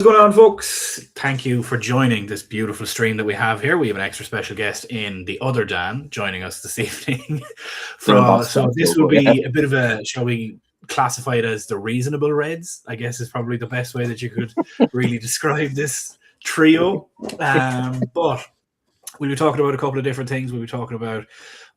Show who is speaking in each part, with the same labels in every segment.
Speaker 1: What's going on, folks? Thank you for joining this beautiful stream that we have here. We have an extra special guest in the other Dan joining us this evening. So this will be a bit of a, shall we classify it as the reasonable Reds, I guess is probably the best way that you could really describe this trio. But we'll be talking about a couple of different things. We'll be talking about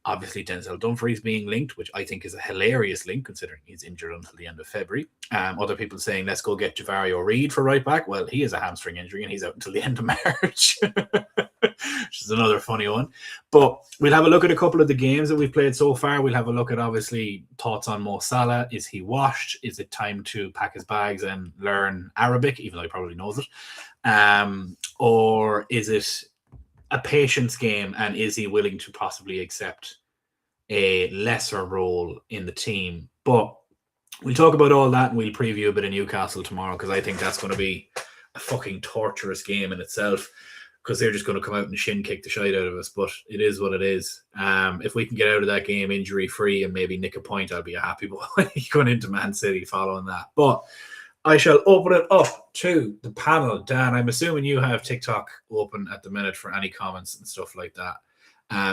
Speaker 1: obviously Denzel Dumphries being linked, which I think is a hilarious link considering he's injured until the end of February. Other people saying, let's go get Javario Reed for right back. Well, he has a hamstring injury and he's out until the end of March, which is another funny one. But we'll have a look at a couple of the games that we've played so far. We'll have a look at, obviously, thoughts on Mo Salah. Is he washed? Is it time to pack his bags and learn Arabic, even though he probably knows it? Or is it a patience game, and is he willing to possibly accept a lesser role in the team? But we'll talk about all that and we'll preview a bit of Newcastle tomorrow, because I think that's going to be a fucking torturous game in itself, because they're just going to come out and shin kick the shite out of us. But it is what it is. If we can get out of that game injury free and maybe nick a point, I'll be a happy boy going into Man City following that. But I shall open it up to the panel. Dan, I'm assuming you have TikTok open at the minute for any comments and stuff like that.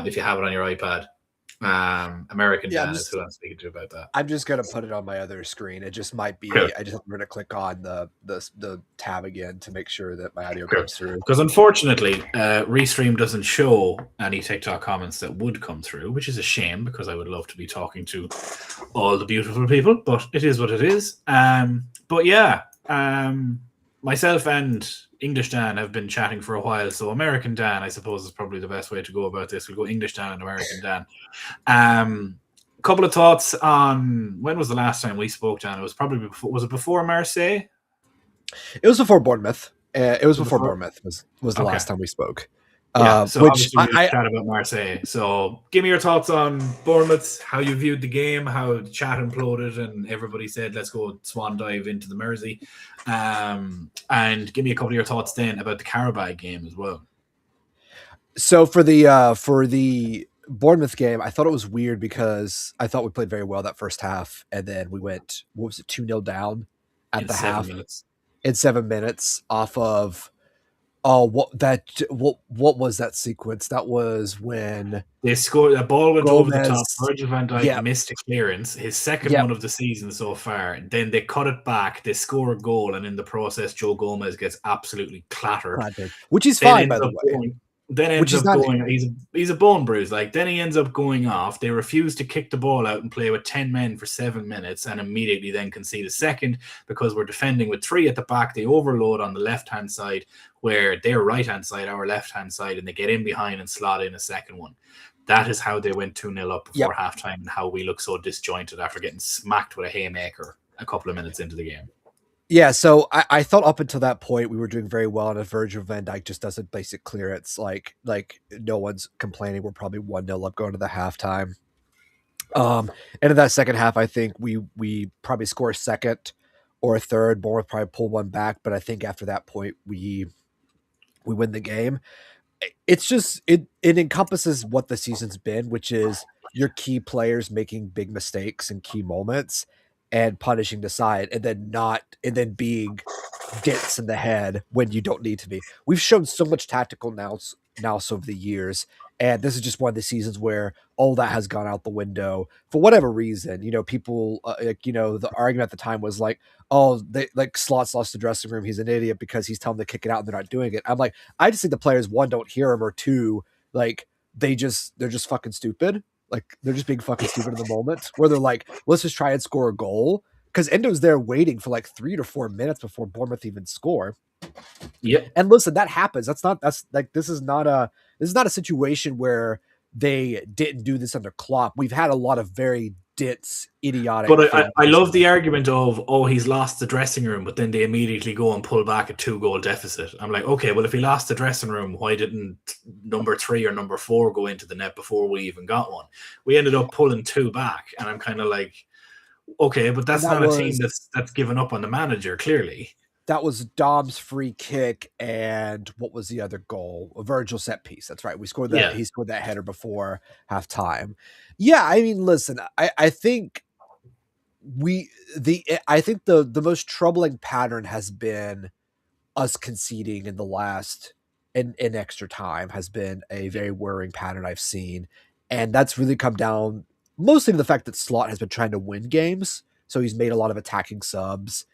Speaker 1: If you have it on your iPad. American Dan is who I'm speaking to about that.
Speaker 2: I'm just going to put it on my other screen. It just might be, cool. I'm going to click on the tab again to make sure that my audio comes through.
Speaker 1: Because unfortunately, Restream doesn't show any TikTok comments that would come through, which is a shame, because I would love to be talking to all the beautiful people, but it is what it is. But yeah, myself and English Dan have been chatting for a while, so American Dan, I suppose, is probably the best way to go about this. We'll go English Dan and American Dan. A couple of thoughts on, when was the last time we spoke, Dan? It was probably before, was it before Marseille?
Speaker 2: It was before Bournemouth. It was before Bournemouth was the last time we spoke.
Speaker 1: Yeah, so which I chat about Marseille. So give me your thoughts on Bournemouth, how you viewed the game, how the chat imploded and everybody said, let's go swan dive into the Mersey. And give me a couple of your thoughts then about the Carabao game as well.
Speaker 2: So for the Bournemouth game, I thought it was weird because I thought we played very well that first half, and then we went, what was it, 2-0 down at the half in 7 minutes off of what was that sequence? That was when
Speaker 1: they scored. A ball went over the top. Virgil van Dijk missed a clearance, his second one of the season so far. And then they cut it back. They score a goal, and in the process, Joe Gomez gets absolutely clattered,
Speaker 2: which is fine, by the way.
Speaker 1: Then ends up going. He's a bone bruise. Like, then he ends up going off. They refuse to kick the ball out and play with 10 men for 7 minutes, and immediately then concede a second because we're defending with 3 at the back. They overload on the left-hand side, where their right-hand side, our left-hand side, and they get in behind and slot in a second one. That is how they went 2-0 up before halftime, and how we look so disjointed after getting smacked with a haymaker a couple of minutes into the game.
Speaker 2: Yeah, so I thought up until that point we were doing very well, and if Virgil van Dijk just does a basic clearance, like no one's complaining. We're probably 1-0 up going to the halftime. And in that second half, I think we probably score a second or a third. Bournemouth probably pull one back, but I think after that point we win the game. It's just it encompasses what the season's been, which is your key players making big mistakes in key moments and punishing the side, and then being dents in the head when you don't need to be. We've shown so much tactical nous over the years, and this is just one of the seasons where all that has gone out the window for whatever reason. You know, people, the argument at the time was like, oh, Slot's lost the dressing room. He's an idiot because he's telling them to kick it out and they're not doing it. I'm like, I just think the players, one, don't hear him, or two, like they're just fucking stupid. Like, they're just being fucking stupid in the moment where they're like, let's just try and score a goal. Because Endo's there waiting for like 3 to 4 minutes before Bournemouth even score.
Speaker 1: Yeah.
Speaker 2: And listen, that happens. This is not a situation where they didn't do this under Klopp. We've had a lot of very dense, idiotic.
Speaker 1: But I love the argument of, oh, he's lost the dressing room, but then they immediately go and pull back a 2-goal deficit. I'm like, okay, well, if he lost the dressing room, why didn't number 3 or number 4 go into the net before we even got one? We ended up pulling 2 back, and I'm kind of like, okay, but that's not a team that's given up on the manager, clearly.
Speaker 2: That was Dom's free kick, and what was the other goal? A Virgil set piece. That's right. We scored that. Yeah. He scored that header before halftime. Yeah, I mean, listen, I think the most troubling pattern has been us conceding in extra time has been a very worrying pattern I've seen. And that's really come down mostly to the fact that Slot has been trying to win games. So he's made a lot of attacking subs.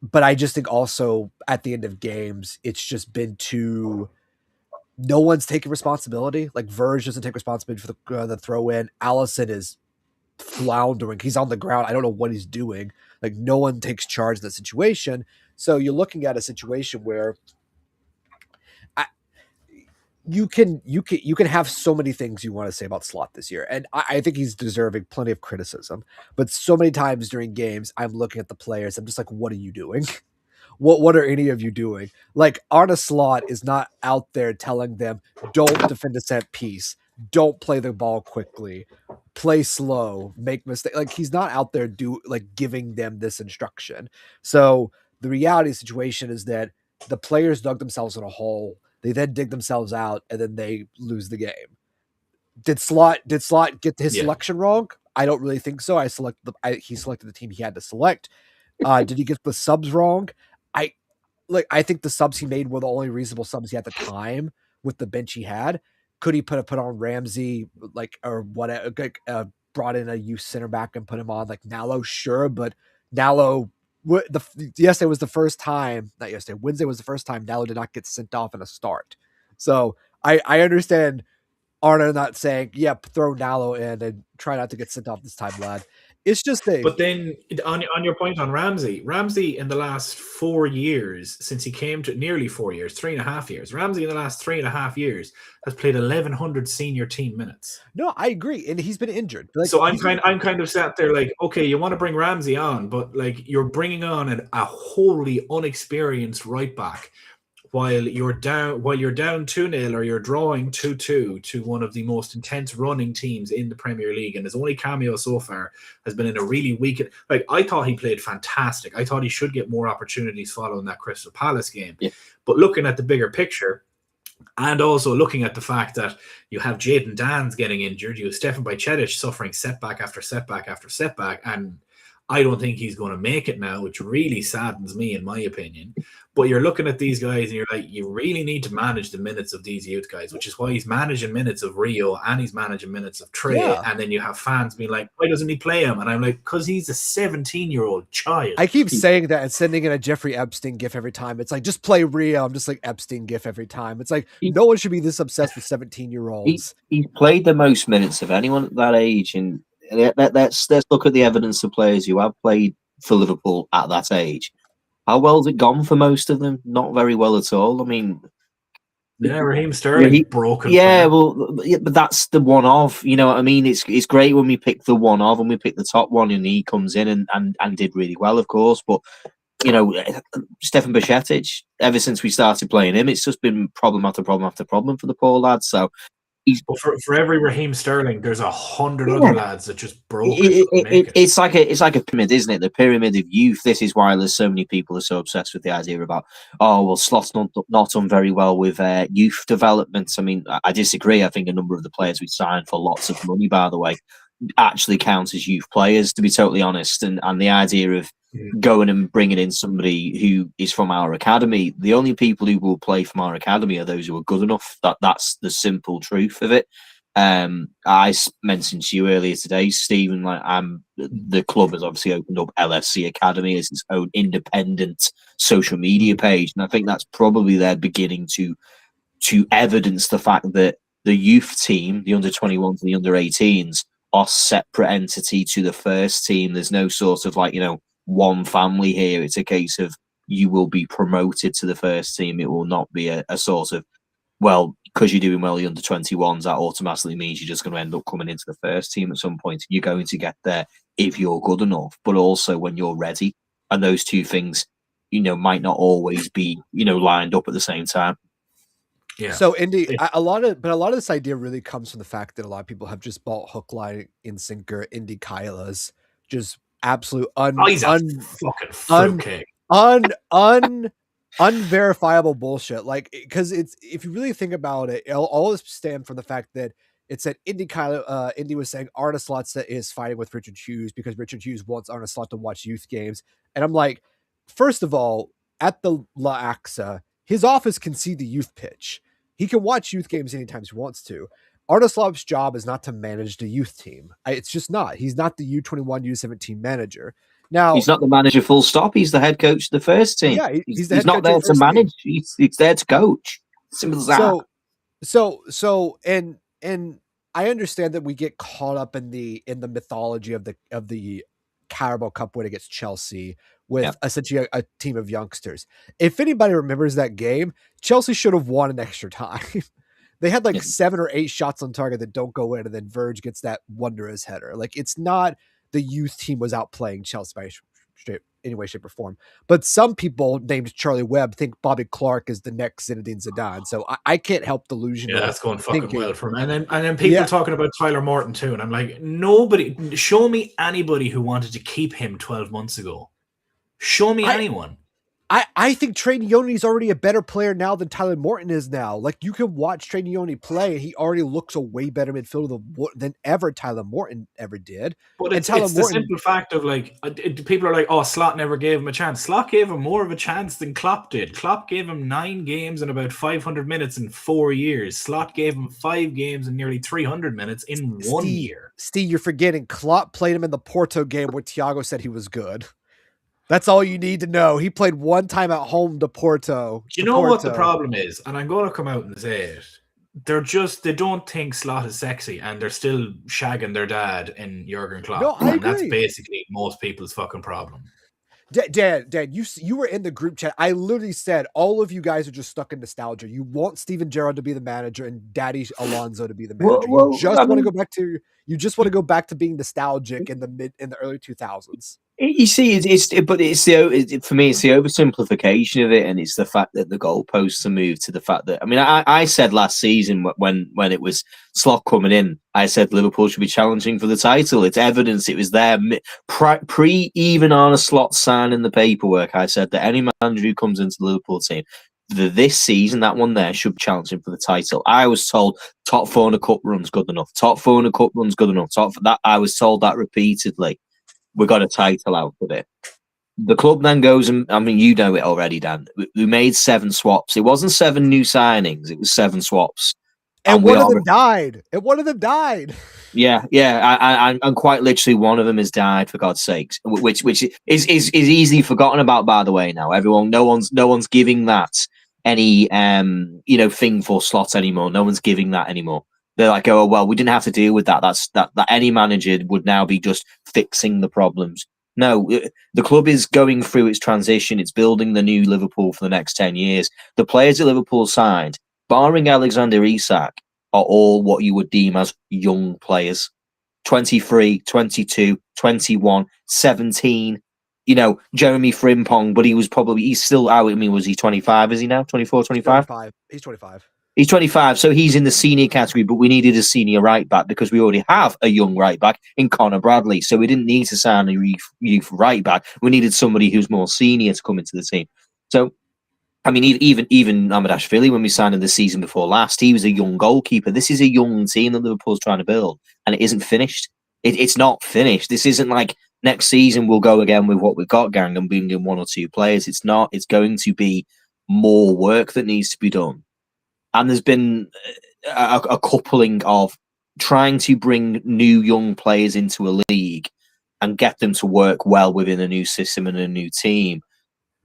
Speaker 2: But I just think also at the end of games, it's just been too. No one's taking responsibility. Like Verge doesn't take responsibility for the throw in. Allison is floundering. He's on the ground. I don't know what he's doing. Like no one takes charge in that situation. So you're looking at a situation where you can have so many things you want to say about Slot this year, and I think he's deserving plenty of criticism. But so many times during games, I'm looking at the players. I'm just like, what are you doing? What are any of you doing? Like Arne Slot is not out there telling them, don't defend a set piece, don't play the ball quickly, play slow, make mistakes. Like he's not out there giving them this instruction. So the reality of the situation is that the players dug themselves in a hole. They then dig themselves out, and then they lose the game. Did Slot get his selection wrong? I don't really think so. He selected the team he had to select. Did he get the subs wrong? I think the subs he made were the only reasonable subs he had at the time with the bench he had. Could he put on Ramsey or whatever? Brought in a youth center back and put him on Nallo? Sure, but Nallo. Yesterday was the first time. Not yesterday. Wednesday was the first time Nallo did not get sent off in a start. So I understand Arne not saying, "Yep, throw Nallo in and try not to get sent off this time, lad." It's just
Speaker 1: But then on your point on Ramsey in the last 4 years, since he came to nearly 4 years, 3.5 years, Ramsey in the last 3.5 years has played 1,100 senior team minutes.
Speaker 2: No, I agree, and he's been injured.
Speaker 1: So I'm kind of sat there like, okay, you want to bring Ramsey on, but you're bringing on a wholly unexperienced right back while you're down 2-0 or you're drawing 2-2 to one of the most intense running teams in the Premier League, and his only cameo so far has been in a really weak. I thought he played fantastic. I thought he should get more opportunities following that Crystal Palace game. Yeah. But looking at the bigger picture, and also looking at the fact that you have Jadon Danns getting injured, you have Stefan Bajcetic suffering setback after setback after setback, and I don't think he's going to make it now, which really saddens me, in my opinion. But you're looking at these guys and you're like, you really need to manage the minutes of these youth guys, which is why he's managing minutes of Rio and he's managing minutes of Trey. Yeah. And then you have fans being like, why doesn't he play him? And I'm like, because he's a 17-year-old child.
Speaker 2: I keep saying that and sending in a Jeffrey Epstein gif every time. It's like, just play Rio. I'm just like Epstein gif every time. It's like, no one should be this obsessed with 17-year-olds.
Speaker 3: He played the most minutes of anyone at that age. And let's look at the evidence of players who have played for Liverpool at that age. How well's it gone for most of them? Not very well at all. I mean,
Speaker 1: Raheem Sterling broken.
Speaker 3: Yeah, but that's the one of. You know what I mean? It's great when we pick the one of and we pick the top one, and he comes in and did really well, of course. But Stefan Bajcetic, ever since we started playing him, it's just been problem after problem after problem for the poor lad. So.
Speaker 1: But for every Raheem Sterling, there's 100 other lads that just broke.
Speaker 3: It's like a pyramid, isn't it? The pyramid of youth. This is why there's so many people are so obsessed with the idea about, Slot's not done very well with youth development. I mean, I disagree. I think a number of the players we signed for lots of money, by the way, actually count as youth players, to be totally honest. And the idea of going and bringing in somebody who is from our academy, the only people who will play from our academy are those who are good enough. That's the simple truth of it. I mentioned to you earlier today, Stephen, the club has obviously opened up LFC Academy as its own independent social media page, and I think that's probably their beginning to evidence the fact that the youth team, the under-21s and the under-18s, are separate entity to the first team. There's no sort of one family here. It's a case of you will be promoted to the first team. It will not be a sort of, because you're doing well the under-21s, that automatically means you're just going to end up coming into the first team at some point. You're going to get there if you're good enough, but also when you're ready. And those two things, might not always be, lined up at the same time.
Speaker 2: Yeah. So Indy, a lot of this idea really comes from the fact that a lot of people have just bought hook, line, and sinker Indy Kyla's just absolute unverifiable bullshit. Because it's, if you really think about it, all this stem from the fact that it said Indy was saying Arne Slot is fighting with Richard Hughes because Richard Hughes wants Arne Slot to watch youth games, and I'm like, first of all, at the La AXA, his office can see the youth pitch. He can watch youth games anytime he wants to. Artislav's job is not to manage the youth team. It's just not. He's not the U21, U17 manager. Now,
Speaker 3: he's not the manager full stop. He's the head coach of the first team.
Speaker 2: Yeah, he's
Speaker 3: not there to manage. He's there to coach. Simple as that.
Speaker 2: So, and I understand that we get caught up in the mythology of the Carabao Cup win against Chelsea with essentially a team of youngsters. If anybody remembers that game, Chelsea should have won in extra time. They had like 7 or 8 shots on target that don't go in, and then Verge gets that wondrous header. Like, it's not the youth team was outplaying Chelsea by any way, shape, or form. But some people named Charlie Webb think Bobby Clark is the next Zinedine Zidane. So I can't help delusional.
Speaker 1: Yeah, that's going fucking well for him. And then people talking about Tyler Morton too. And I'm like, nobody, show me anybody who wanted to keep him 12 months ago. Show me anyone.
Speaker 2: I think Trey Nyoni is already a better player now than Tyler Morton is now. Like, you can watch Trey Nyoni play, and he already looks a way better midfielder than ever Tyler Morton ever did.
Speaker 1: But it's the simple fact of, like, people are like, oh, Slot never gave him a chance. Slot gave him more of a chance than Klopp did. Klopp gave him 9 games and about 500 minutes in 4 years. Slot gave him 5 games and nearly 300 minutes in 1 year.
Speaker 2: Steve, you're forgetting Klopp played him in the Porto game where Thiago said he was good. That's all you need to know. He played one time at home to Porto.
Speaker 1: You know what the problem is? And I'm going to come out and say it. They don't think Slot is sexy, and they're still shagging their dad in Jurgen Klopp.
Speaker 2: No, I agree.
Speaker 1: That's basically most people's fucking problem.
Speaker 2: Dan, you were in the group chat. I literally said all of you guys are just stuck in nostalgia. You want Steven Gerrard to be the manager and Daddy Alonso to be the manager. You just want to go back to being nostalgic in the early 2000s.
Speaker 3: You see, for me, it's the oversimplification of it, and it's the fact that the goalposts are moved to the fact that, I mean, I said last season when it was Slot coming in, I said Liverpool should be challenging for the title. It's evidence it was there pre even on a Slot sign in the paperwork. I said that any manager who comes into the Liverpool team this season, that one there should be challenging for the title. I was told top 4 in a cup run's good enough. Top 4 in a cup run's good enough. I was told that repeatedly. We got a title out of it. The club then goes, and I mean, you know it already, Dan. We made 7 swaps. It wasn't 7 new signings. It was 7 swaps.
Speaker 2: And one of them died. Yeah.
Speaker 3: And quite literally, one of them has died, for God's sakes. Which is easily forgotten about, by the way. Now, everyone, no one's giving that any thing for Slot anymore. No one's giving that anymore. They're like, oh, well, we didn't have to deal with that. That any manager would now be just fixing the problems. No, the club is going through its transition. It's building the new Liverpool for the next 10 years. The players that Liverpool signed, barring Alexander Isak, are all what you would deem as young players. 23, 22, 21, 17. Jeremy Frimpong, but he's still out. I mean, was he 25? Is he now? 24, 25?
Speaker 2: He's 25.
Speaker 3: He's 25, so he's in the senior category, but we needed a senior right back because we already have a young right back in Conor Bradley. So we didn't need to sign a youth right back. We needed somebody who's more senior to come into the team. So, I mean, even Ahmedashvili, when we signed him the season before last, he was a young goalkeeper. This is a young team that Liverpool's trying to build, and it isn't finished. It's not finished. This isn't like next season we'll go again with what we've got, gang, and bring in 1 or 2 players. It's not. It's going to be more work that needs to be done. And there's been a coupling of trying to bring new young players into a league and get them to work well within a new system and a new team,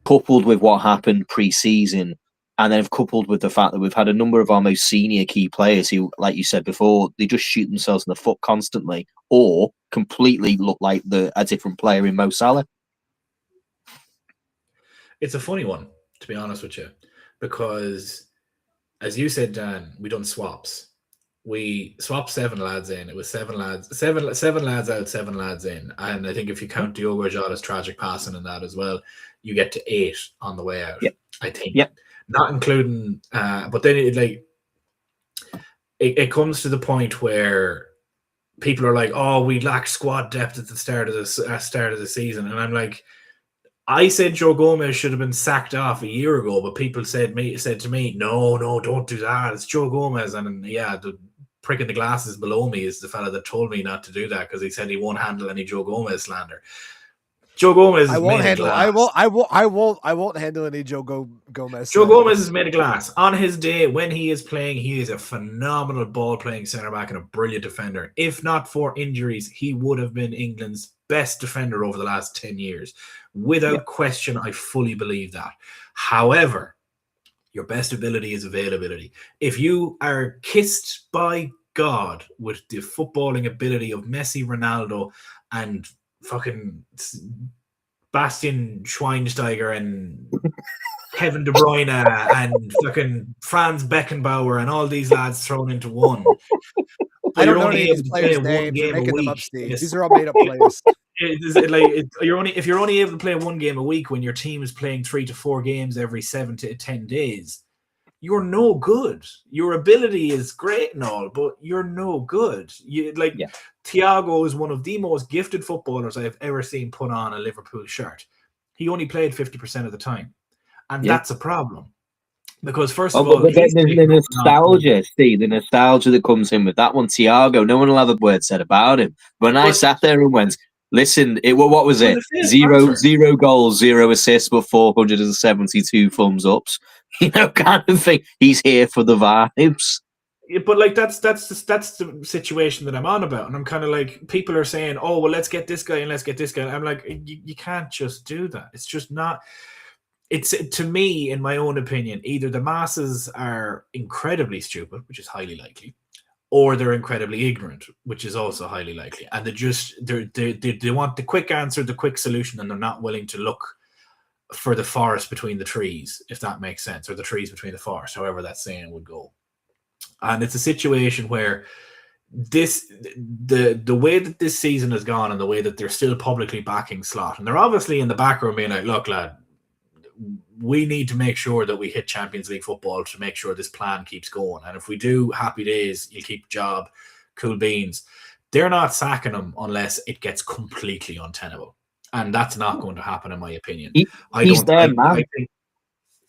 Speaker 3: coupled with what happened pre-season, and then coupled with the fact that we've had a number of our most senior key players who, like you said before, they just shoot themselves in the foot constantly or completely look like a different player in Mo Salah.
Speaker 1: It's a funny one, to be honest with you, because as you said, Dan, we done swaps. We swapped 7 lads in. It was 7 lads out, 7 lads in. And I think if you count Diogo Jota's tragic passing in that as well, you get to 8 on the way out.
Speaker 3: Yep.
Speaker 1: I think. Yep. Not including, but then it comes to the point where people are like, "Oh, we lack squad depth at the start of the season," and I'm like, I said Joe Gomez should have been sacked off a year ago, but people said to me, no, don't do that. It's Joe Gomez. And the prick in the glasses below me is the fella that told me not to do that because he said he won't handle any Joe Gomez slander. Joe Gomez
Speaker 2: I
Speaker 1: is
Speaker 2: won't
Speaker 1: made
Speaker 2: handle.
Speaker 1: of glass.
Speaker 2: I won't handle any Gomez.
Speaker 1: Joe Gomez is made of glass. On his day, when he is playing, he is a phenomenal ball-playing centre-back and a brilliant defender. If not for injuries, he would have been England's best defender over the last 10 years. Without question, I fully believe that. However, your best ability is availability. If you are kissed by God with the footballing ability of Messi, Ronaldo, and fucking Bastian Schweinsteiger and Kevin De Bruyne and fucking Franz Beckenbauer and all these lads thrown into one.
Speaker 2: I don't know any of these players' names. You're making them up, Steve. These are all made-up players.
Speaker 1: If you're only able to play one game a week when your team is playing 3 to 4 games every 7 to 10 days, you're no good. Your ability is great and all, but you're no good. Thiago is one of the most gifted footballers I've ever seen put on a Liverpool shirt. He only played 50% of the time. And that's a problem. Because first of all,
Speaker 3: the nostalgia, Steve, the nostalgia that comes in with that one, Thiago, no one will have a word said about him. When I sat there and went, listen, what was it? Zero goals, 0 assists, but 472 thumbs ups. Kind of thing. He's here for the vibes.
Speaker 1: Yeah, but that's the situation that I'm on about, and I'm kind of like, people are saying, "Oh, well, let's get this guy and let's get this guy." I'm like, you can't just do that. It's just not. It's, to me, in my own opinion, either the masses are incredibly stupid, which is highly likely, or they're incredibly ignorant, which is also highly likely, and they want the quick answer, the quick solution, and they're not willing to look for the forest between the trees, if that makes sense, or the trees between the forest, however that saying would go. And it's a situation where the way that this season has gone and the way that they're still publicly backing Slot, and they're obviously in the background being like, look, lad, we need to make sure that we hit Champions League football to make sure this plan keeps going. And if we do, happy days, you'll keep job, cool beans. They're not sacking him unless it gets completely untenable. And that's not going to happen, in my opinion.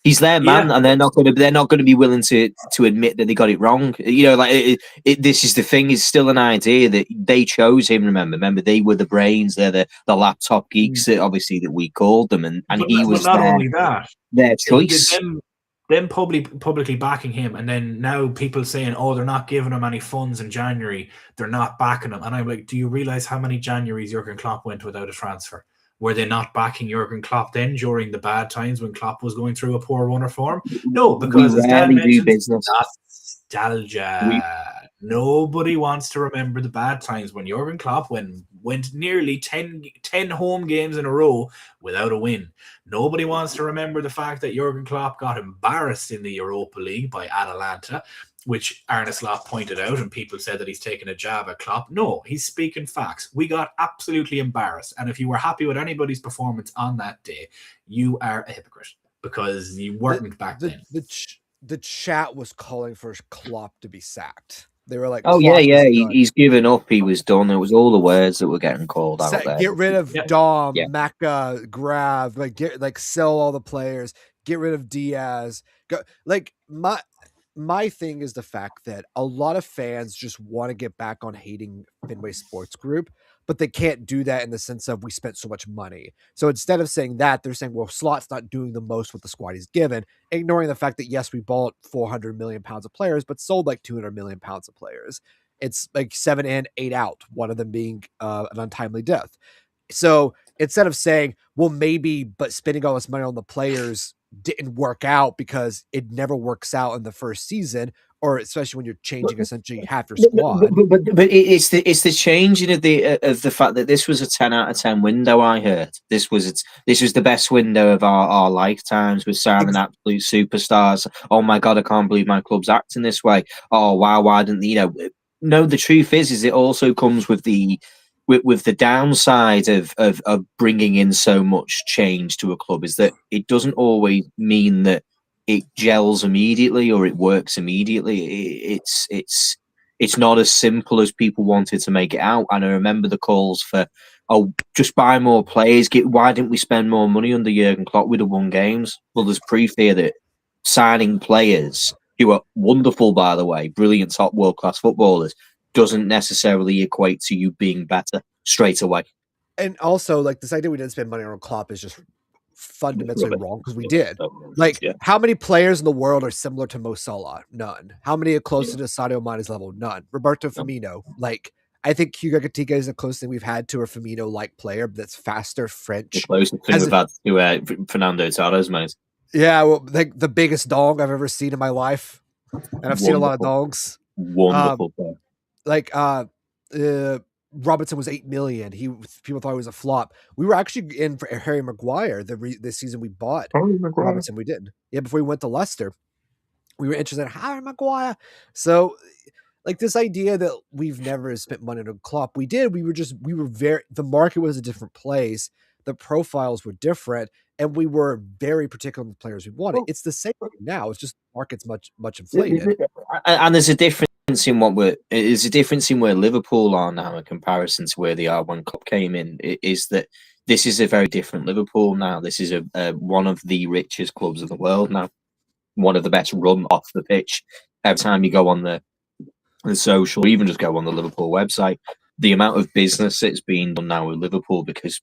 Speaker 3: He's their man, and they're not going to be willing to admit that they got it wrong. This is the thing. It's still an idea that they chose him. Remember, they were the brains. They're the laptop geeks that obviously that we called them, and he was
Speaker 1: not only that,
Speaker 3: their choice.
Speaker 1: Them publicly backing him, and then now people saying, "Oh, they're not giving him any funds in January. They're not backing him." And I'm like, do you realize how many Januaries Jurgen Klopp went without a transfer? Were they not backing Jurgen Klopp then during the bad times when Klopp was going through a poor run of form? No, because as Dan mentioned, nostalgia. Nobody wants to remember the bad times when Jurgen Klopp went nearly 10 home games in a row without a win. Nobody wants to remember the fact that Jurgen Klopp got embarrassed in the Europa League by Atalanta, which Arne Slot pointed out, and people said that he's taken a jab at Klopp. No, he's speaking facts. We got absolutely embarrassed. And if you were happy with anybody's performance on that day, you are a hypocrite because you weren't back then.
Speaker 2: The chat was calling for Klopp to be sacked. They were like,
Speaker 3: "Oh yeah, he's given up. He was done." It was all the words that were getting called out there.
Speaker 2: Get rid of Dom, Maka, Grav, sell all the players. Get rid of Diaz. My thing is the fact that a lot of fans just want to get back on hating Fenway Sports Group, but they can't do that in the sense of we spent so much money. So instead of saying that, they're saying, well, Slot's not doing the most with the squad he's given, ignoring the fact that, yes, we bought 400 million pounds of players, but sold like 200 million pounds of players. It's like 7 in, 8 out, one of them being an untimely death. So instead of saying, well, maybe, but spending all this money on the players didn't work out because it never works out in the first season, or especially when you're changing essentially half your squad.
Speaker 3: But it's the changing of the fact that this was a 10 out of 10 window. I heard this was the best window of our lifetimes. We're signing absolute superstars. Oh my God, I can't believe my club's acting this way. Oh wow, why didn't No, the truth is it also comes with the downside of bringing in so much change to a club, is that it doesn't always mean that it gels immediately or it works immediately. It's not as simple as people wanted to make it out. And I remember the calls for, just buy more players. Why didn't we spend more money under Jurgen Klopp? We'd have won games. Well, there's proof here that signing players who are wonderful, by the way, brilliant top world-class footballers, doesn't necessarily equate to you being better straight away.
Speaker 2: And also, like, this idea we didn't spend money on Klopp is just fundamentally wrong, because we did. Like, how many players in the world are similar to Mo Salah? None. How many are closer to Sadio Mane's level? None. Roberto Firmino. Like, I think Hugo Ekitike is the closest thing we've had to a Firmino-like player that's faster, French.
Speaker 3: The closest thing we've had to Fernando Torres, mate.
Speaker 2: Yeah, well, like the biggest dog I've ever seen in my life, and I've seen a lot of dogs.
Speaker 3: Wonderful player.
Speaker 2: Like, Robertson was $8 million. People thought he was a flop. We were actually in for Harry Maguire this season. We bought Robertson. We did, before we went to Leicester. We were interested in Harry Maguire. So, like, this idea that we've never spent money on Klopp, we did. The market was a different place. The profiles were different, and we were very particular on the players we wanted. It's the same now. It's just the market's much inflated.
Speaker 3: And there's a difference in where Liverpool are now in comparison to where they are when Klopp came in. Is that this is a very different Liverpool now. This is one of the richest clubs in the world now. One of the best run off the pitch. Every time you go on the social, even just go on the Liverpool website, the amount of business that's being done now with Liverpool, because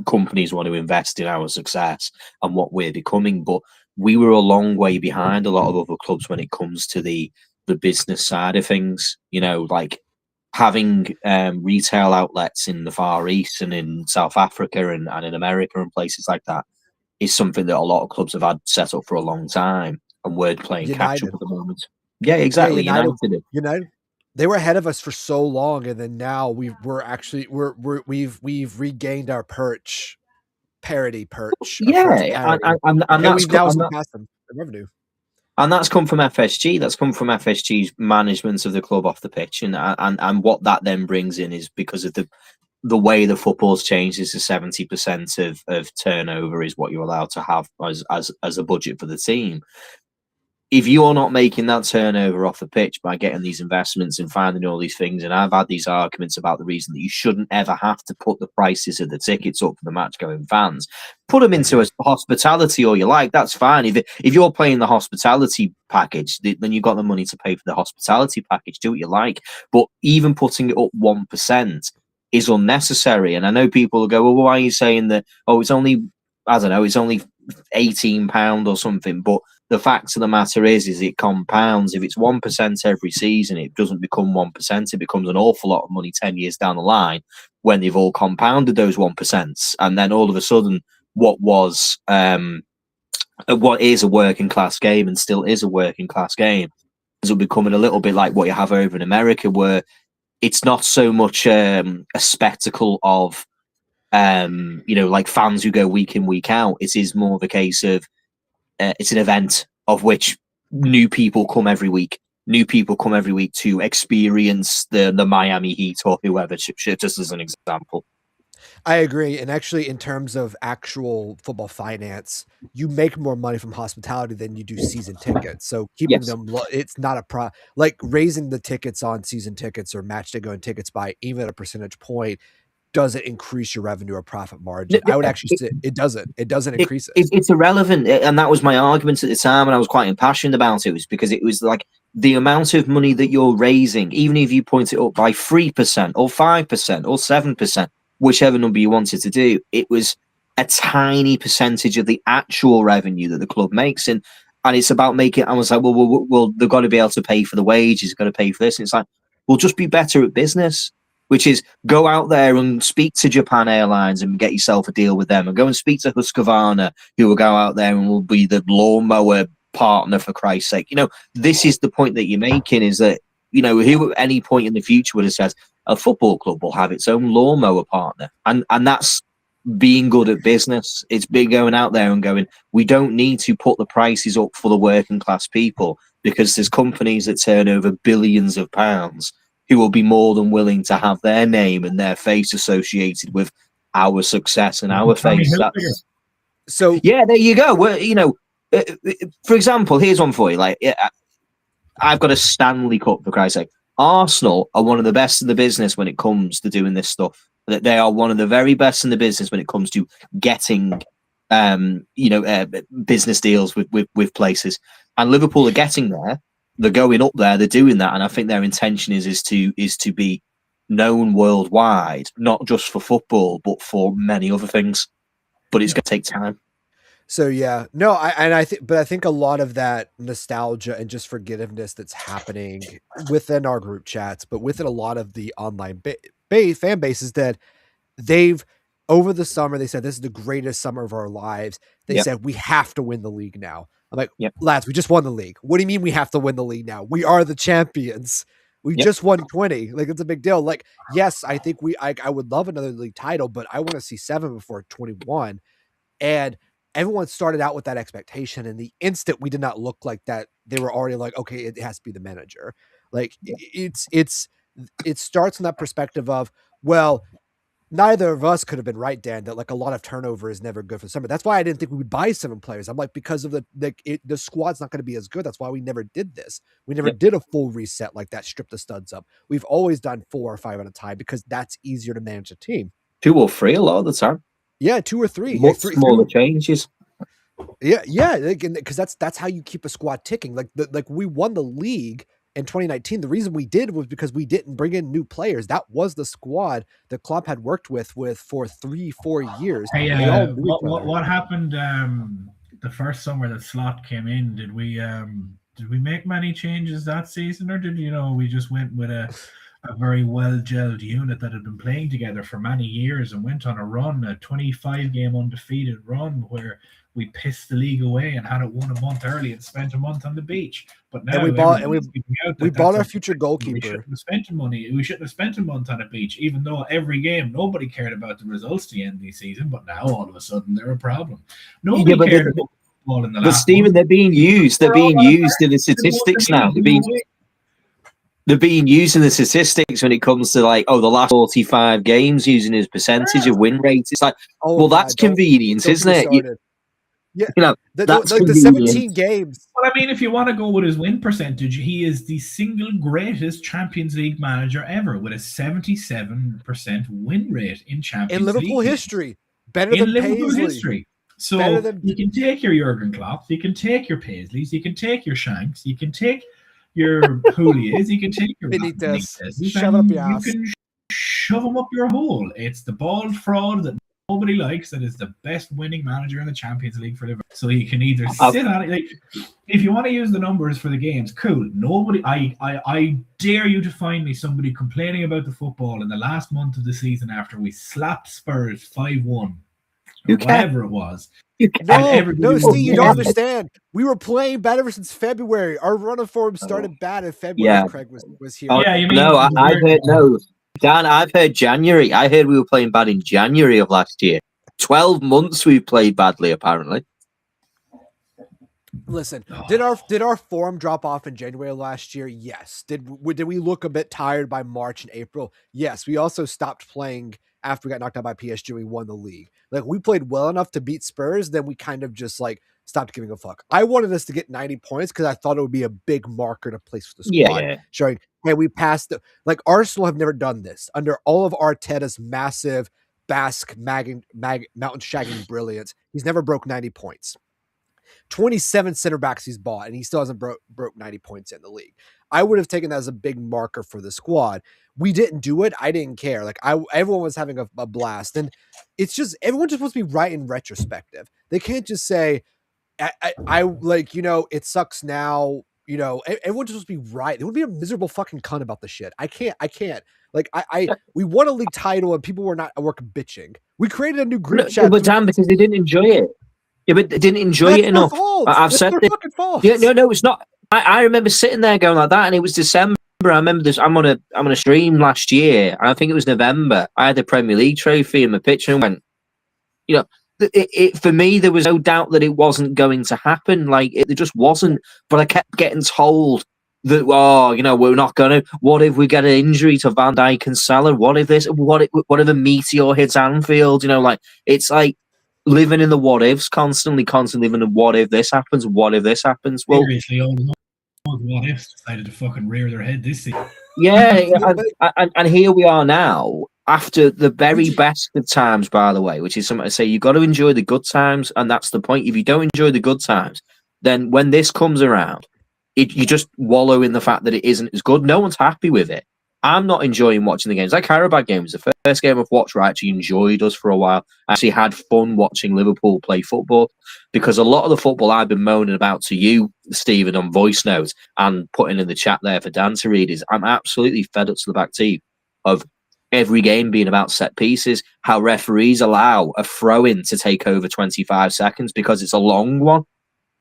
Speaker 3: companies want to invest in our success and what we're becoming. But we were a long way behind a lot of other clubs when it comes to the business side of things. Like having retail outlets in the Far East and in South Africa and in America and places like that is something that a lot of clubs have had set up for a long time, and we're playing catch up at the moment. Yeah, exactly.
Speaker 2: United. They were ahead of us for so long, and then now we've regained our parity perch.
Speaker 3: Yeah, and
Speaker 2: we've now surpassed them in revenue.
Speaker 3: And that's come from FSG. That's come from FSG's management of the club off the pitch, and what that then brings in is because of the way the football's changed. Is the 70% of turnover is what you're allowed to have as a budget for the team. If you're not making that turnover off the pitch by getting these investments and finding all these things, and I've had these arguments about the reason that you shouldn't ever have to put the prices of the tickets up for the match-going fans. Put them into a hospitality, or you like, that's fine. If you're playing the hospitality package, then you've got the money to pay for the hospitality package. Do what you like. But even putting it up 1% is unnecessary. And I know people will go, well, why are you saying that? Oh, it's only, I don't know, it's only £18 or something. But the fact of the matter is it compounds. If it's 1% every season, it doesn't become 1%. It becomes an awful lot of money 10 years down the line when they've all compounded those 1%. And then all of a sudden, what is a working class game and still is a working class game is becoming a little bit like what you have over in America, where it's not so much a spectacle of, like fans who go week in, week out. It is more of a case of, it's an event of which new people come every week. New people come every week to experience the Miami Heat or whoever, just as an example.
Speaker 2: I agree. And actually, in terms of actual football finance, you make more money from hospitality than you do season tickets. So keeping them, it's not like raising the tickets on season tickets or match day going tickets by even a percentage point doesn't increase your revenue or profit margin. I would actually say it doesn't. It doesn't increase it.
Speaker 3: It's irrelevant. And that was my argument at the time, and I was quite impassioned about it, was because it was like the amount of money that you're raising, even if you point it up by 3% or 5% or 7%, whichever number you wanted to do, it was a tiny percentage of the actual revenue that the club makes. And it's about making, I was like, well, they've got to be able to pay for the wages, they've got to pay for this. And it's like, we'll just be better at business, which is go out there and speak to Japan Airlines and get yourself a deal with them, and go and speak to Husqvarna, who will go out there and will be the lawnmower partner, for Christ's sake. This is the point that you're making, is that, who at any point in the future would have said a football club will have its own lawnmower partner? And that's being good at business. It's been going out there and going, we don't need to put the prices up for the working class people, because there's companies that turn over billions of pounds who will be more than willing to have their name and their face associated with our success and our face. So yeah, there you go. For example, here's one for you. Like, I've got a Stanley Cup, for Christ's sake. Arsenal are one of the best in the business when it comes to doing this stuff. That they are one of the very best in the business when it comes to getting, business deals with places. And Liverpool are getting there. They're going up there. They're doing that, and I think their intention is to be known worldwide, not just for football, but for many other things. But it's going to take time.
Speaker 2: So yeah, no, I think a lot of that nostalgia and just forgiveness that's happening within our group chats, but within a lot of the online fan bases, that they've over the summer they said this is the greatest summer of our lives. They said we have to win the league now. I'm like, lads, we just won the league. What do you mean we have to win the league now? We are the champions. We just won 20. Like, it's a big deal. Like, yes, I think I would love another league title, but I want to see 7 before 21. And everyone started out with that expectation, and the instant we did not look like that, they were already like, okay, it has to be the manager. Like, it starts from that perspective of, well, neither of us could have been right, Dan, that like a lot of turnover is never good for summer. That's why I didn't think we would buy 7 players. I'm like, because of the squad's not going to be as good. That's why we never did this. We never did a full reset like that, strip the studs up. We've always done 4 or 5 at a time because that's easier to manage a team.
Speaker 3: 2 or 3 a lot of the time.
Speaker 2: Yeah, 2 or 3.
Speaker 3: Much smaller changes.
Speaker 2: Yeah, because that's how you keep a squad ticking. Like we won the league in 2019. The reason we did was because we didn't bring in new players. That was the squad that Klopp had worked with for 3-4 years.
Speaker 4: Hey, what happened the first summer that Slot came in? Did we make many changes that season, or did we just went with a very well-gelled unit that had been playing together for many years and went on a 25-game undefeated run where we pissed the league away and had it won a month early and spent a month on the beach. But now
Speaker 2: we bought our future goalkeeper.
Speaker 4: We shouldn't have spent money. We shouldn't have spent a month on a beach, even though every game nobody cared about the results to the end of the season. But now all of a sudden they're a problem. Nobody cared about football in the last.
Speaker 3: But Stephen, month. They're being used. They're being used in the statistics now. They're being used in the statistics when it comes to like, the last 45 games using his percentage of win rate. It's like, that's convenience, isn't it?
Speaker 2: Yeah, the 17 games.
Speaker 4: Well, I mean, if you want to go with his win percentage, he is the single greatest Champions League manager ever with a 77% win rate in Champions League.
Speaker 2: In Liverpool history. Better than
Speaker 4: Liverpool
Speaker 2: Paisley.
Speaker 4: History. So you can take your Jurgen Klopp, you can take your Paisleys, you can take your Shanks, you can take your Hoolies, you can take your
Speaker 2: Benitez, shove up your ass.
Speaker 4: You can shove them up your hole. It's the bald fraud that nobody likes that is the best winning manager in the Champions League for Liverpool. So you can either sit on it, like, if you want to use the numbers for the games, cool. Nobody, I dare you to find me somebody complaining about the football in the last month of the season after we slapped Spurs 5-1, or whatever it was.
Speaker 2: No, Steve, you don't understand. We were playing bad ever since February. Our run of form started bad in February.
Speaker 3: Yeah.
Speaker 2: Craig was here.
Speaker 3: I've heard Dan, I've heard January. I heard we were playing bad in January of last year. 12 months we've played badly, apparently.
Speaker 2: Listen, did our form drop off in January of last year? Yes. Did we look a bit tired by March and April? Yes. We also stopped playing after we got knocked out by PSG and we won the league. Like, we played well enough to beat Spurs, then we kind of just like stopped giving a fuck. I wanted us to get 90 points because I thought it would be a big marker to place for the squad, showing, hey, we passed it. Like, Arsenal have never done this under all of Arteta's massive Basque mountain shagging brilliance. He's never broke 90 points. 27 center backs he's bought, and he still hasn't broke 90 points in the league. I would have taken that as a big marker for the squad. We didn't do it. I didn't care. Like, everyone was having a blast, and it's just everyone's just supposed to be right in retrospective. They can't just say, I like, it sucks now. Everyone's supposed to be right. It would be a miserable fucking cunt about the shit. I can't. Like, we won a league title and people were bitching. We created a new group chat.
Speaker 3: But Dan, because they didn't enjoy it. Yeah, but they didn't enjoy it enough. I've said it. Yeah, no, it's not. I remember sitting there going like that, and it was December. I remember this. I'm on a stream last year, and I think it was November. I had the Premier League trophy in my picture and went, for me, there was no doubt that it wasn't going to happen. Like, it just wasn't. But I kept getting told that, we're not going to. What if we get an injury to Van Dijk and Salah? What if this? What if a meteor hits Anfield? It's like living in the what ifs, constantly living in what if this happens, what if this happens. Well,
Speaker 4: seriously, all the what ifs decided to fucking rear their head this season.
Speaker 3: Yeah, and here we are now, after the very best of times, by the way, which is something to say. You've got to enjoy the good times, and that's the point. If you don't enjoy the good times, then when this comes around, you just wallow in the fact that it isn't as good. No one's happy with it. I'm not enjoying watching the games. That Carabao game was the first game I've watched where I actually enjoyed us for a while. I actually had fun watching Liverpool play football, because a lot of the football I've been moaning about to you, Stephen, on voice notes and putting in the chat there for Dan to read is I'm absolutely fed up to the back teeth of every game being about set pieces, how referees allow a throw-in to take over 25 seconds because it's a long one.